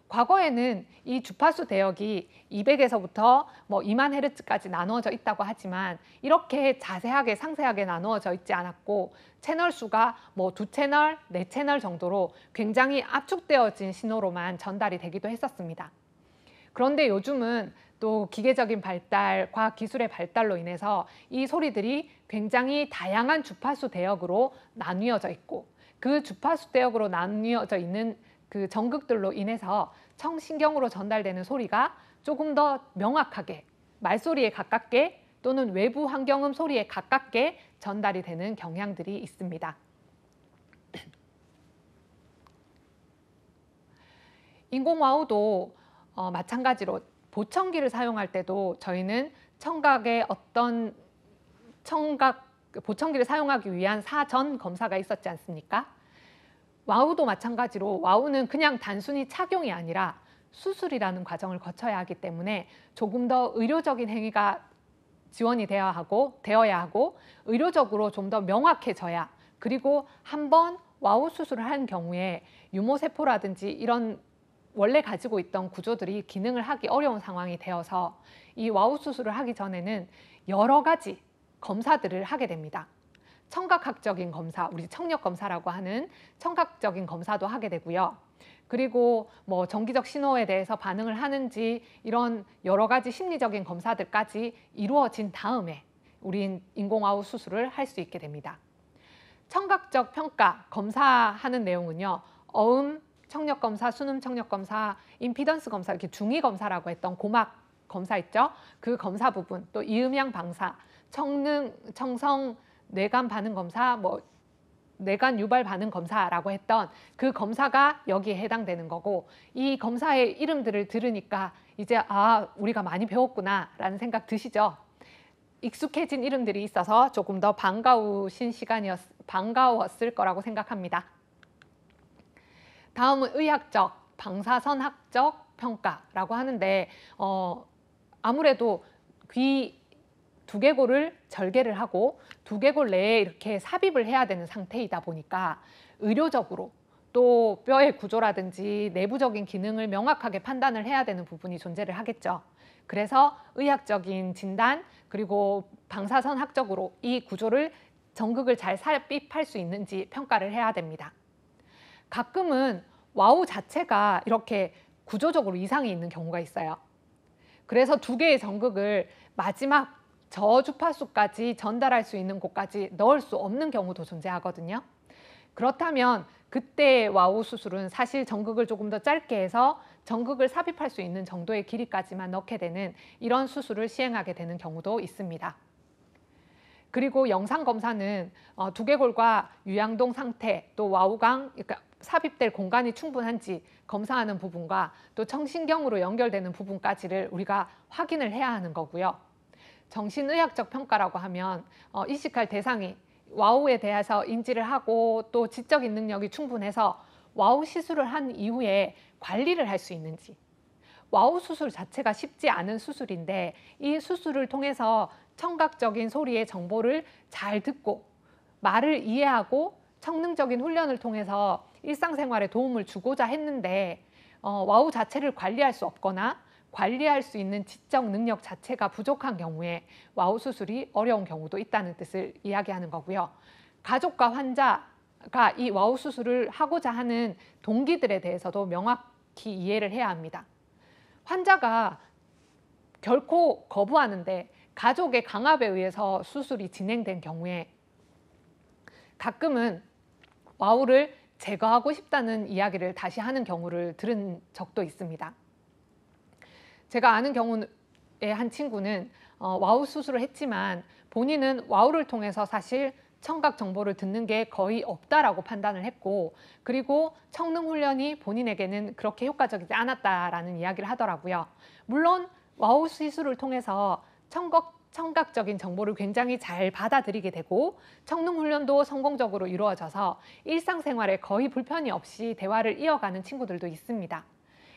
과거에는 이 주파수 대역이 200에서부터 2만 헤르츠까지 나누어져 있다고 하지만 이렇게 자세하게 상세하게 나누어져 있지 않았고 채널 수가 2채널, 4채널 정도로 굉장히 압축되어진 신호로만 전달이 되기도 했었습니다. 그런데 요즘은 또 기계적인 발달, 과학기술의 발달로 인해서 이 소리들이 굉장히 다양한 주파수 대역으로 나뉘어져 있고 그 주파수 대역으로 나뉘어져 있는 그 전극들로 인해서 청신경으로 전달되는 소리가 조금 더 명확하게 말소리에 가깝게 또는 외부 환경음 소리에 가깝게 전달이 되는 경향들이 있습니다. 인공와우도 마찬가지로 보청기를 사용할 때도 저희는 청각의 어떤 보청기를 사용하기 위한 사전 검사가 있었지 않습니까? 와우도 마찬가지로 와우는 그냥 단순히 착용이 아니라 수술이라는 과정을 거쳐야 하기 때문에 조금 더 의료적인 행위가 지원이 되어야 하고 의료적으로 좀 더 명확해져야 그리고 한번 와우 수술을 한 경우에 유모세포라든지 이런 원래 가지고 있던 구조들이 기능을 하기 어려운 상황이 되어서 이 와우 수술을 하기 전에는 여러 가지 검사들을 하게 됩니다. 청각학적인 검사, 우리 청력검사라고 하는 청각적인 검사도 하게 되고요. 그리고 정기적 신호에 대해서 반응을 하는지 이런 여러 가지 심리적인 검사들까지 이루어진 다음에 우린 인공와우 수술을 할 수 있게 됩니다. 청각적 평가, 검사하는 내용은요. 어음 청력검사, 수능 청력검사, 임피던스 검사, 이렇게 중위검사라고 했던 고막 검사 있죠? 그 검사 부분, 또 이음양 방사, 청성 뇌관 반응 검사, 뇌관 유발 반응 검사라고 했던 그 검사가 여기에 해당되는 거고 이 검사의 이름들을 들으니까 이제 우리가 많이 배웠구나라는 생각 드시죠? 익숙해진 이름들이 있어서 조금 더 반가웠을 거라고 생각합니다. 다음은 의학적, 방사선학적 평가라고 하는데 아무래도 귀 두개골을 절개를 하고 두개골 내에 이렇게 삽입을 해야 되는 상태이다 보니까 의료적으로 또 뼈의 구조라든지 내부적인 기능을 명확하게 판단을 해야 되는 부분이 존재를 하겠죠. 그래서 의학적인 진단 그리고 방사선학적으로 이 구조를 전극을 잘 삽입할 수 있는지 평가를 해야 됩니다. 가끔은 와우 자체가 이렇게 구조적으로 이상이 있는 경우가 있어요. 그래서 두 개의 전극을 마지막 저주파수까지 전달할 수 있는 곳까지 넣을 수 없는 경우도 존재하거든요. 그렇다면 그때 와우 수술은 사실 전극을 조금 더 짧게 해서 전극을 삽입할 수 있는 정도의 길이까지만 넣게 되는 이런 수술을 시행하게 되는 경우도 있습니다. 그리고 영상검사는 두개골과 유양동 상태, 또 와우강, 그러니까 삽입될 공간이 충분한지 검사하는 부분과 또 청신경으로 연결되는 부분까지를 우리가 확인을 해야 하는 거고요. 정신의학적 평가라고 하면 이식할 대상이 와우에 대해서 인지를 하고 또 지적인 능력이 충분해서 와우 시술을 한 이후에 관리를 할 수 있는지, 와우 수술 자체가 쉽지 않은 수술인데 이 수술을 통해서 청각적인 소리의 정보를 잘 듣고 말을 이해하고 청능적인 훈련을 통해서 일상생활에 도움을 주고자 했는데 와우 자체를 관리할 수 없거나 관리할 수 있는 지적 능력 자체가 부족한 경우에 와우 수술이 어려운 경우도 있다는 뜻을 이야기하는 거고요. 가족과 환자가 이 와우 수술을 하고자 하는 동기들에 대해서도 명확히 이해를 해야 합니다. 환자가 결코 거부하는데 가족의 강압에 의해서 수술이 진행된 경우에 가끔은 와우를 제거하고 싶다는 이야기를 다시 하는 경우를 들은 적도 있습니다. 제가 아는 경우에 한 친구는 와우 수술을 했지만 본인은 와우를 통해서 사실 청각 정보를 듣는 게 거의 없다라고 판단을 했고 그리고 청능 훈련이 본인에게는 그렇게 효과적이지 않았다라는 이야기를 하더라고요. 물론 와우 시술을 통해서 청각적인 정보를 굉장히 잘 받아들이게 되고 청능 훈련도 성공적으로 이루어져서 일상생활에 거의 불편이 없이 대화를 이어가는 친구들도 있습니다.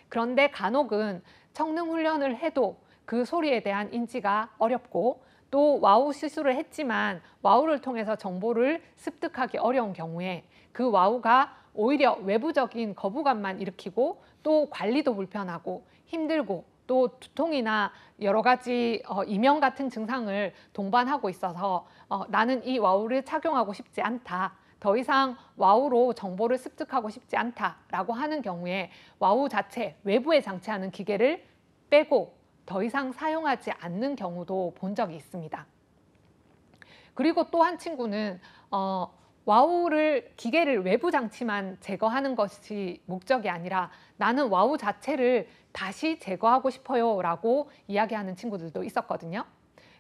그런데 간혹은 청능 훈련을 해도 그 소리에 대한 인지가 어렵고 또 와우 시술을 했지만 와우를 통해서 정보를 습득하기 어려운 경우에 그 와우가 오히려 외부적인 거부감만 일으키고 또 관리도 불편하고 힘들고 또 두통이나 여러 가지 이명 같은 증상을 동반하고 있어서 나는 이 와우를 착용하고 싶지 않다. 더 이상 와우로 정보를 습득하고 싶지 않다라고 하는 경우에 와우 자체, 외부에 장치하는 기계를 빼고 더 이상 사용하지 않는 경우도 본 적이 있습니다. 그리고 또 한 친구는 와우를 기계를 외부 장치만 제거하는 것이 목적이 아니라 나는 와우 자체를 다시 제거하고 싶어요 라고 이야기하는 친구들도 있었거든요.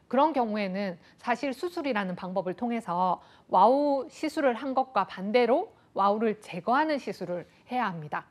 그런 경우에는 사실 수술이라는 방법을 통해서 와우 시술을 한 것과 반대로 와우를 제거하는 시술을 해야 합니다.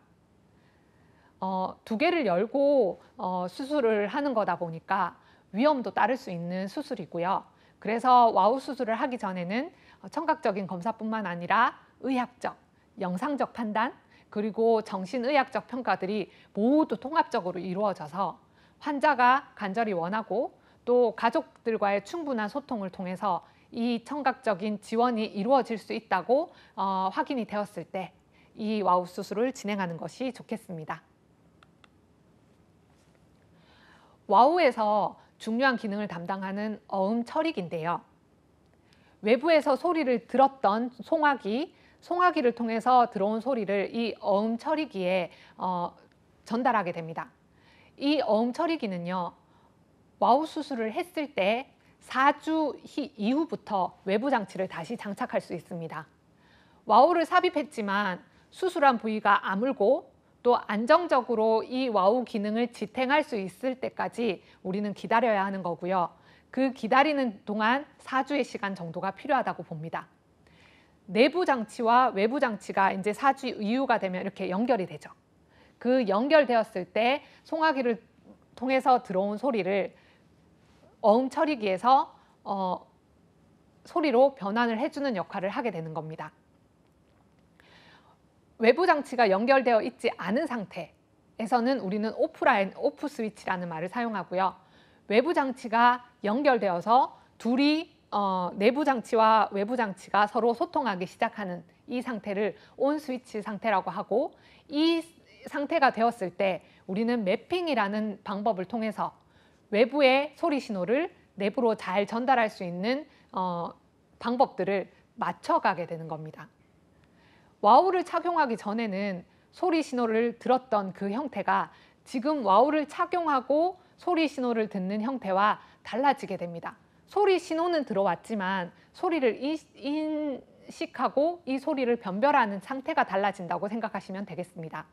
두 개를 열고 수술을 하는 거다 보니까 위험도 따를 수 있는 수술이고요. 그래서 와우 수술을 하기 전에는 청각적인 검사뿐만 아니라 의학적, 영상적 판단, 그리고 정신의학적 평가들이 모두 통합적으로 이루어져서 환자가 간절히 원하고 또 가족들과의 충분한 소통을 통해서 이 청각적인 지원이 이루어질 수 있다고 확인이 되었을 때 이 와우 수술을 진행하는 것이 좋겠습니다. 와우에서 중요한 기능을 담당하는 어음 처리기인데요. 외부에서 소리를 들었던 송화기를 통해서 들어온 소리를 이 어음 처리기에 전달하게 됩니다. 이 어음 처리기는요, 와우 수술을 했을 때 4주 이후부터 외부 장치를 다시 장착할 수 있습니다. 와우를 삽입했지만 수술한 부위가 아물고 또 안정적으로 이 와우 기능을 지탱할 수 있을 때까지 우리는 기다려야 하는 거고요. 그 기다리는 동안 4주의 시간 정도가 필요하다고 봅니다. 내부 장치와 외부 장치가 이제 4주 이후가 되면 이렇게 연결이 되죠. 그 연결되었을 때 송화기를 통해서 들어온 소리를 어음 처리기에서 소리로 변환을 해주는 역할을 하게 되는 겁니다. 외부 장치가 연결되어 있지 않은 상태에서는 우리는 오프 스위치라는 말을 사용하고요. 외부 장치가 연결되어서 둘이 내부 장치와 외부 장치가 서로 소통하기 시작하는 이 상태를 온 스위치 상태라고 하고, 이 상태가 되었을 때 우리는 매핑이라는 방법을 통해서 외부의 소리 신호를 내부로 잘 전달할 수 있는 방법들을 맞춰가게 되는 겁니다. 와우를 착용하기 전에는 소리 신호를 들었던 그 형태가 지금 와우를 착용하고 소리 신호를 듣는 형태와 달라지게 됩니다. 소리 신호는 들어왔지만 소리를 인식하고 이 소리를 변별하는 상태가 달라진다고 생각하시면 되겠습니다.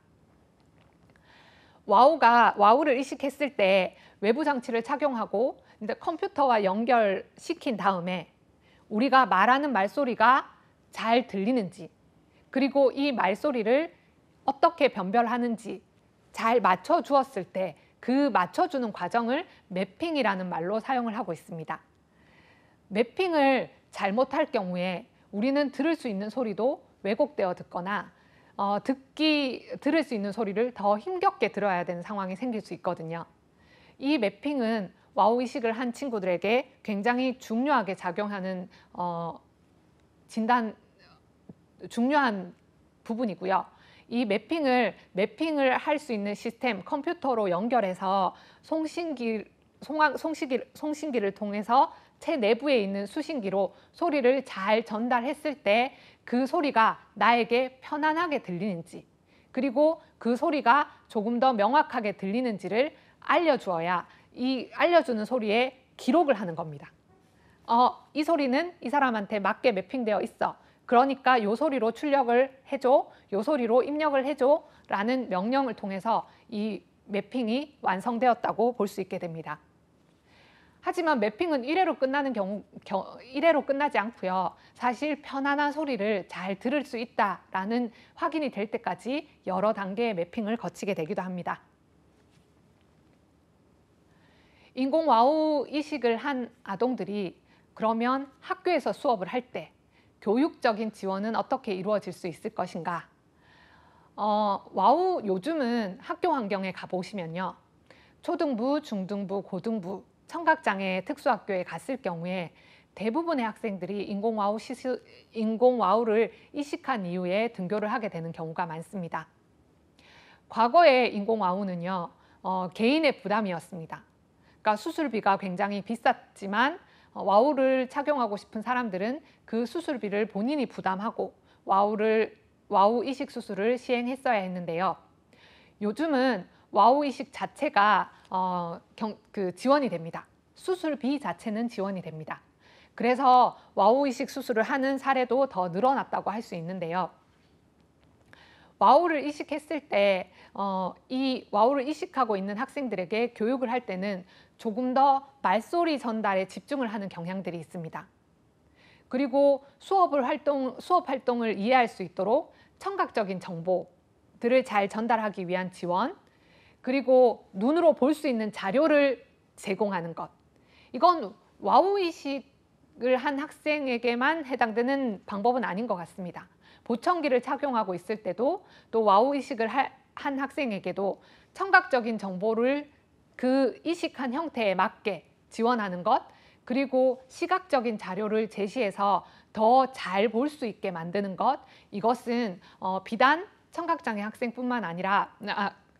와우를 의식했을 때 외부 장치를 착용하고 이제 컴퓨터와 연결시킨 다음에 우리가 말하는 말소리가 잘 들리는지, 그리고 이 말소리를 어떻게 변별하는지 잘 맞춰주었을 때 그 맞춰주는 과정을 매핑이라는 말로 사용을 하고 있습니다. 매핑을 잘못할 경우에 우리는 들을 수 있는 소리도 왜곡되어 듣거나 들을 수 있는 소리를 더 힘겹게 들어야 되는 상황이 생길 수 있거든요. 이 매핑은 와우 이식을 한 친구들에게 굉장히 중요하게 작용하는 중요한 부분이고요. 이 매핑을 할 수 있는 시스템, 컴퓨터로 연결해서 송신기를 통해서 체 내부에 있는 수신기로 소리를 잘 전달했을 때 그 소리가 나에게 편안하게 들리는지, 그리고 그 소리가 조금 더 명확하게 들리는지를 알려주어야 이 알려주는 소리에 기록을 하는 겁니다. 이 소리는 이 사람한테 맞게 매핑되어 있어. 그러니까 요 소리로 출력을 해줘, 요 소리로 입력을 해줘 라는 명령을 통해서 이 매핑이 완성되었다고 볼 수 있게 됩니다. 하지만 매핑은 이래로 끝나지 않고요. 사실 편안한 소리를 잘 들을 수 있다라는 확인이 될 때까지 여러 단계의 매핑을 거치게 되기도 합니다. 인공 와우 이식을 한 아동들이 그러면 학교에서 수업을 할 때 교육적인 지원은 어떻게 이루어질 수 있을 것인가? 와우 요즘은 학교 환경에 가보시면요. 초등부, 중등부, 고등부 청각장애 특수학교에 갔을 경우에 대부분의 학생들이 인공와우를 이식한 이후에 등교를 하게 되는 경우가 많습니다. 과거의 인공와우는요, 개인의 부담이었습니다. 그러니까 수술비가 굉장히 비쌌지만 와우를 착용하고 싶은 사람들은 그 수술비를 본인이 부담하고 와우 이식 수술을 시행했어야 했는데요. 요즘은 와우 이식 자체가 지원이 됩니다. 수술비 자체는 지원이 됩니다. 그래서 와우 이식 수술을 하는 사례도 더 늘어났다고 할 수 있는데요. 와우를 이식했을 때 이 와우를 이식하고 있는 학생들에게 교육을 할 때는 조금 더 말소리 전달에 집중을 하는 경향들이 있습니다. 그리고 수업 활동을 이해할 수 있도록 청각적인 정보들을 잘 전달하기 위한 지원, 그리고 눈으로 볼 수 있는 자료를 제공하는 것. 이건 와우 이식을 한 학생에게만 해당되는 방법은 아닌 것 같습니다. 보청기를 착용하고 있을 때도 또 와우 이식을 한 학생에게도 청각적인 정보를 그 이식한 형태에 맞게 지원하는 것, 그리고 시각적인 자료를 제시해서 더 잘 볼 수 있게 만드는 것, 이것은 비단 청각장애 학생뿐만 아니라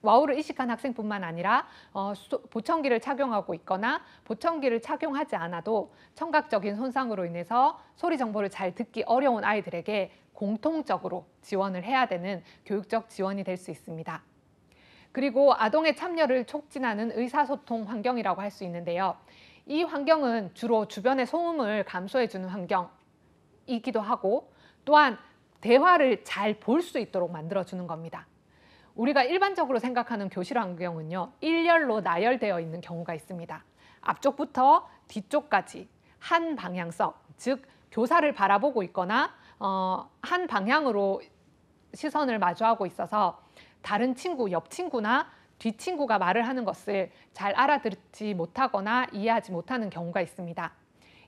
와우를 이식한 학생뿐만 아니라 보청기를 착용하고 있거나 보청기를 착용하지 않아도 청각적인 손상으로 인해서 소리 정보를 잘 듣기 어려운 아이들에게 공통적으로 지원을 해야 되는 교육적 지원이 될 수 있습니다. 그리고 아동의 참여를 촉진하는 의사소통 환경이라고 할 수 있는데요. 이 환경은 주로 주변의 소음을 감소해주는 환경이기도 하고, 또한 대화를 잘 볼 수 있도록 만들어주는 겁니다. 우리가 일반적으로 생각하는 교실 환경은요, 일렬로 나열되어 있는 경우가 있습니다. 앞쪽부터 뒤쪽까지 한 방향성, 즉 교사를 바라보고 있거나 한 방향으로 시선을 마주하고 있어서 다른 친구, 옆 친구나 뒷 친구가 말을 하는 것을 잘 알아듣지 못하거나 이해하지 못하는 경우가 있습니다.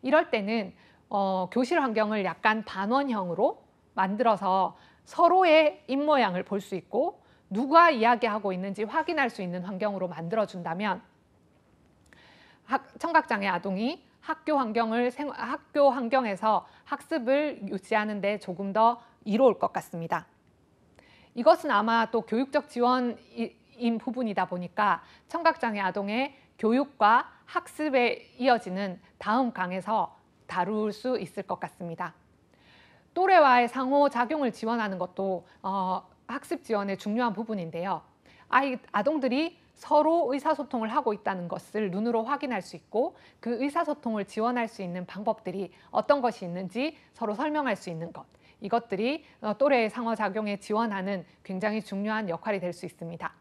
이럴 때는 교실 환경을 약간 반원형으로 만들어서 서로의 입모양을 볼 수 있고 누가 이야기하고 있는지 확인할 수 있는 환경으로 만들어준다면 청각장애 아동이 학교 환경에서 학습을 유지하는 데 조금 더 이로울 것 같습니다. 이것은 아마 또 교육적 지원인 부분이다 보니까 청각장애 아동의 교육과 학습에 이어지는 다음 강에서 다룰 수 있을 것 같습니다. 또래와의 상호작용을 지원하는 것도 학습 지원의 중요한 부분인데요. 아동들이 서로 의사소통을 하고 있다는 것을 눈으로 확인할 수 있고 그 의사소통을 지원할 수 있는 방법들이 어떤 것이 있는지 서로 설명할 수 있는 것. 이것들이 또래의 상호작용에 지원하는 굉장히 중요한 역할이 될 수 있습니다.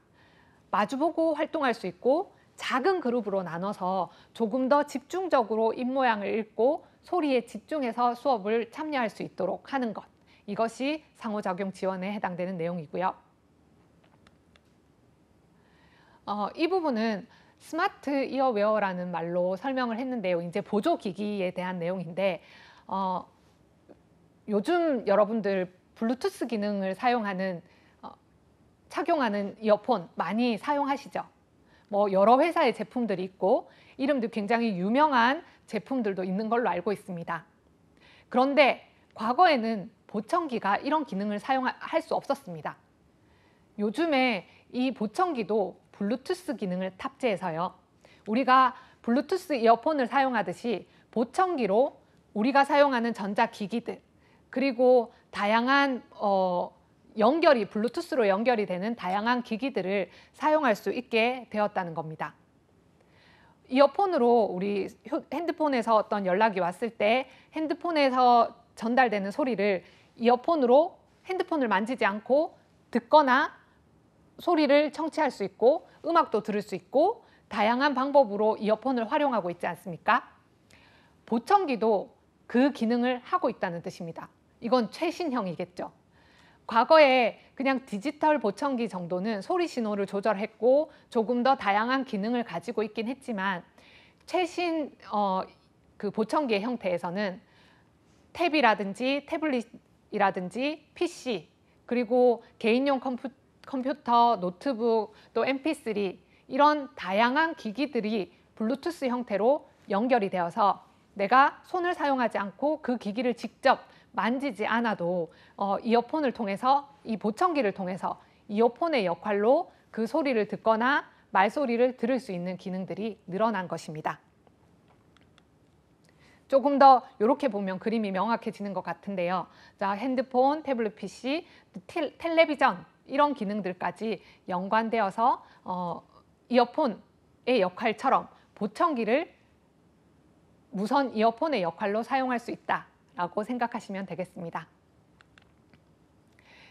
마주보고 활동할 수 있고 작은 그룹으로 나눠서 조금 더 집중적으로 입모양을 읽고 소리에 집중해서 수업을 참여할 수 있도록 하는 것. 이것이 상호작용 지원에 해당되는 내용이고요. 이 부분은 스마트 이어웨어라는 말로 설명을 했는데요. 이제 보조기기에 대한 내용인데 요즘 여러분들 블루투스 기능을 착용하는 이어폰 많이 사용하시죠? 여러 회사의 제품들이 있고 이름도 굉장히 유명한 제품들도 있는 걸로 알고 있습니다. 그런데 과거에는 보청기가 이런 기능을 사용할 수 없었습니다. 요즘에 이 보청기도 블루투스 기능을 탑재해서요. 우리가 블루투스 이어폰을 사용하듯이 보청기로 우리가 사용하는 전자기기들, 그리고 다양한 블루투스로 연결이 되는 다양한 기기들을 사용할 수 있게 되었다는 겁니다. 이어폰으로 우리 핸드폰에서 어떤 연락이 왔을 때 핸드폰에서 전달되는 소리를 이어폰으로 핸드폰을 만지지 않고 듣거나 소리를 청취할 수 있고 음악도 들을 수 있고 다양한 방법으로 이어폰을 활용하고 있지 않습니까? 보청기도 그 기능을 하고 있다는 뜻입니다. 이건 최신형이겠죠. 과거에 그냥 디지털 보청기 정도는 소리 신호를 조절했고 조금 더 다양한 기능을 가지고 있긴 했지만 최신 그 보청기의 형태에서는 탭이라든지 태블릿이라든지 PC, 그리고 개인용 컴퓨터, 노트북, 또 MP3 이런 다양한 기기들이 블루투스 형태로 연결이 되어서 내가 손을 사용하지 않고 그 기기를 직접 만지지 않아도 이어폰을 통해서, 이 보청기를 통해서 이어폰의 역할로 그 소리를 듣거나 말소리를 들을 수 있는 기능들이 늘어난 것입니다. 조금 더 이렇게 보면 그림이 명확해지는 것 같은데요. 자, 핸드폰, 태블릿 PC, 텔레비전 이런 기능들까지 연관되어서 이어폰의 역할처럼 보청기를 무선 이어폰의 역할로 사용할 수 있다라고 생각하시면 되겠습니다.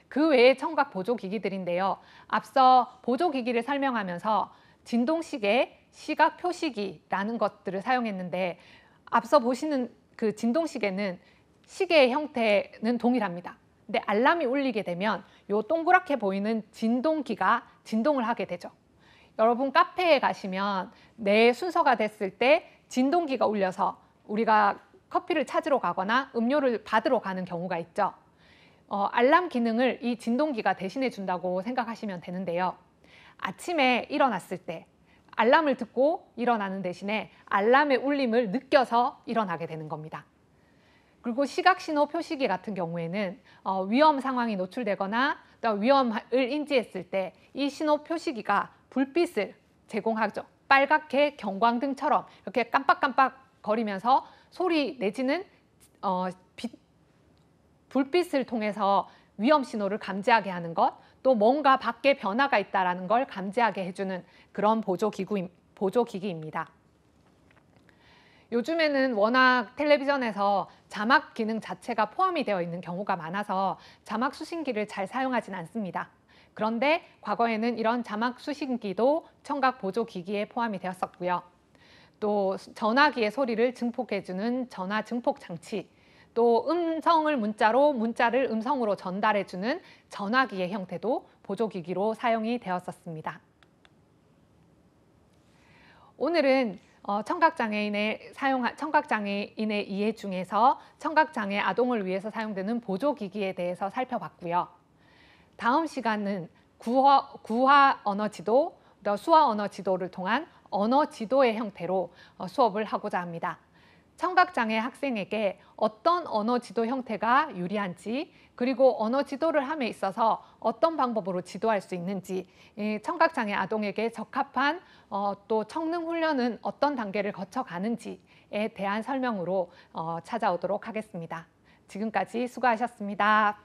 그 외에 청각 보조기기들인데요. 앞서 보조기기를 설명하면서 진동시계, 시각 표시기라는 것들을 사용했는데 앞서 보시는 그 진동시계는 시계의 형태는 동일합니다. 근데 알람이 울리게 되면 이 동그랗게 보이는 진동기가 진동을 하게 되죠. 여러분 카페에 가시면 내 순서가 됐을 때 진동기가 울려서 우리가 커피를 찾으러 가거나 음료를 받으러 가는 경우가 있죠. 알람 기능을 이 진동기가 대신해 준다고 생각하시면 되는데요. 아침에 일어났을 때 알람을 듣고 일어나는 대신에 알람의 울림을 느껴서 일어나게 되는 겁니다. 그리고 시각신호 표시기 같은 경우에는 위험 상황이 노출되거나 또 위험을 인지했을 때 이 신호 표시기가 불빛을 제공하죠. 빨갛게 경광등처럼 이렇게 깜빡깜빡 거리면서 소리 내지는 불빛을 통해서 위험 신호를 감지하게 하는 것, 또 뭔가 밖에 변화가 있다는 걸 감지하게 해주는 그런 보조기기입니다. 요즘에는 워낙 텔레비전에서 자막 기능 자체가 포함이 되어 있는 경우가 많아서 자막 수신기를 잘 사용하진 않습니다. 그런데 과거에는 이런 자막 수신기도 청각 보조기기에 포함이 되었었고요. 또 전화기의 소리를 증폭해주는 전화 증폭 장치, 또 음성을 문자로, 문자를 음성으로 전달해주는 전화기의 형태도 보조기기로 사용이 되었었습니다. 오늘은 청각장애인의 이해 중에서 청각장애 아동을 위해서 사용되는 보조기기에 대해서 살펴봤고요. 다음 시간은 구화 언어지도, 수화 언어지도를 통한 언어지도의 형태로 수업을 하고자 합니다. 청각장애 학생에게 어떤 언어지도 형태가 유리한지, 그리고 언어지도를 함에 있어서 어떤 방법으로 지도할 수 있는지, 청각장애 아동에게 적합한 또 청능 훈련은 어떤 단계를 거쳐가는지에 대한 설명으로 찾아오도록 하겠습니다. 지금까지 수고하셨습니다.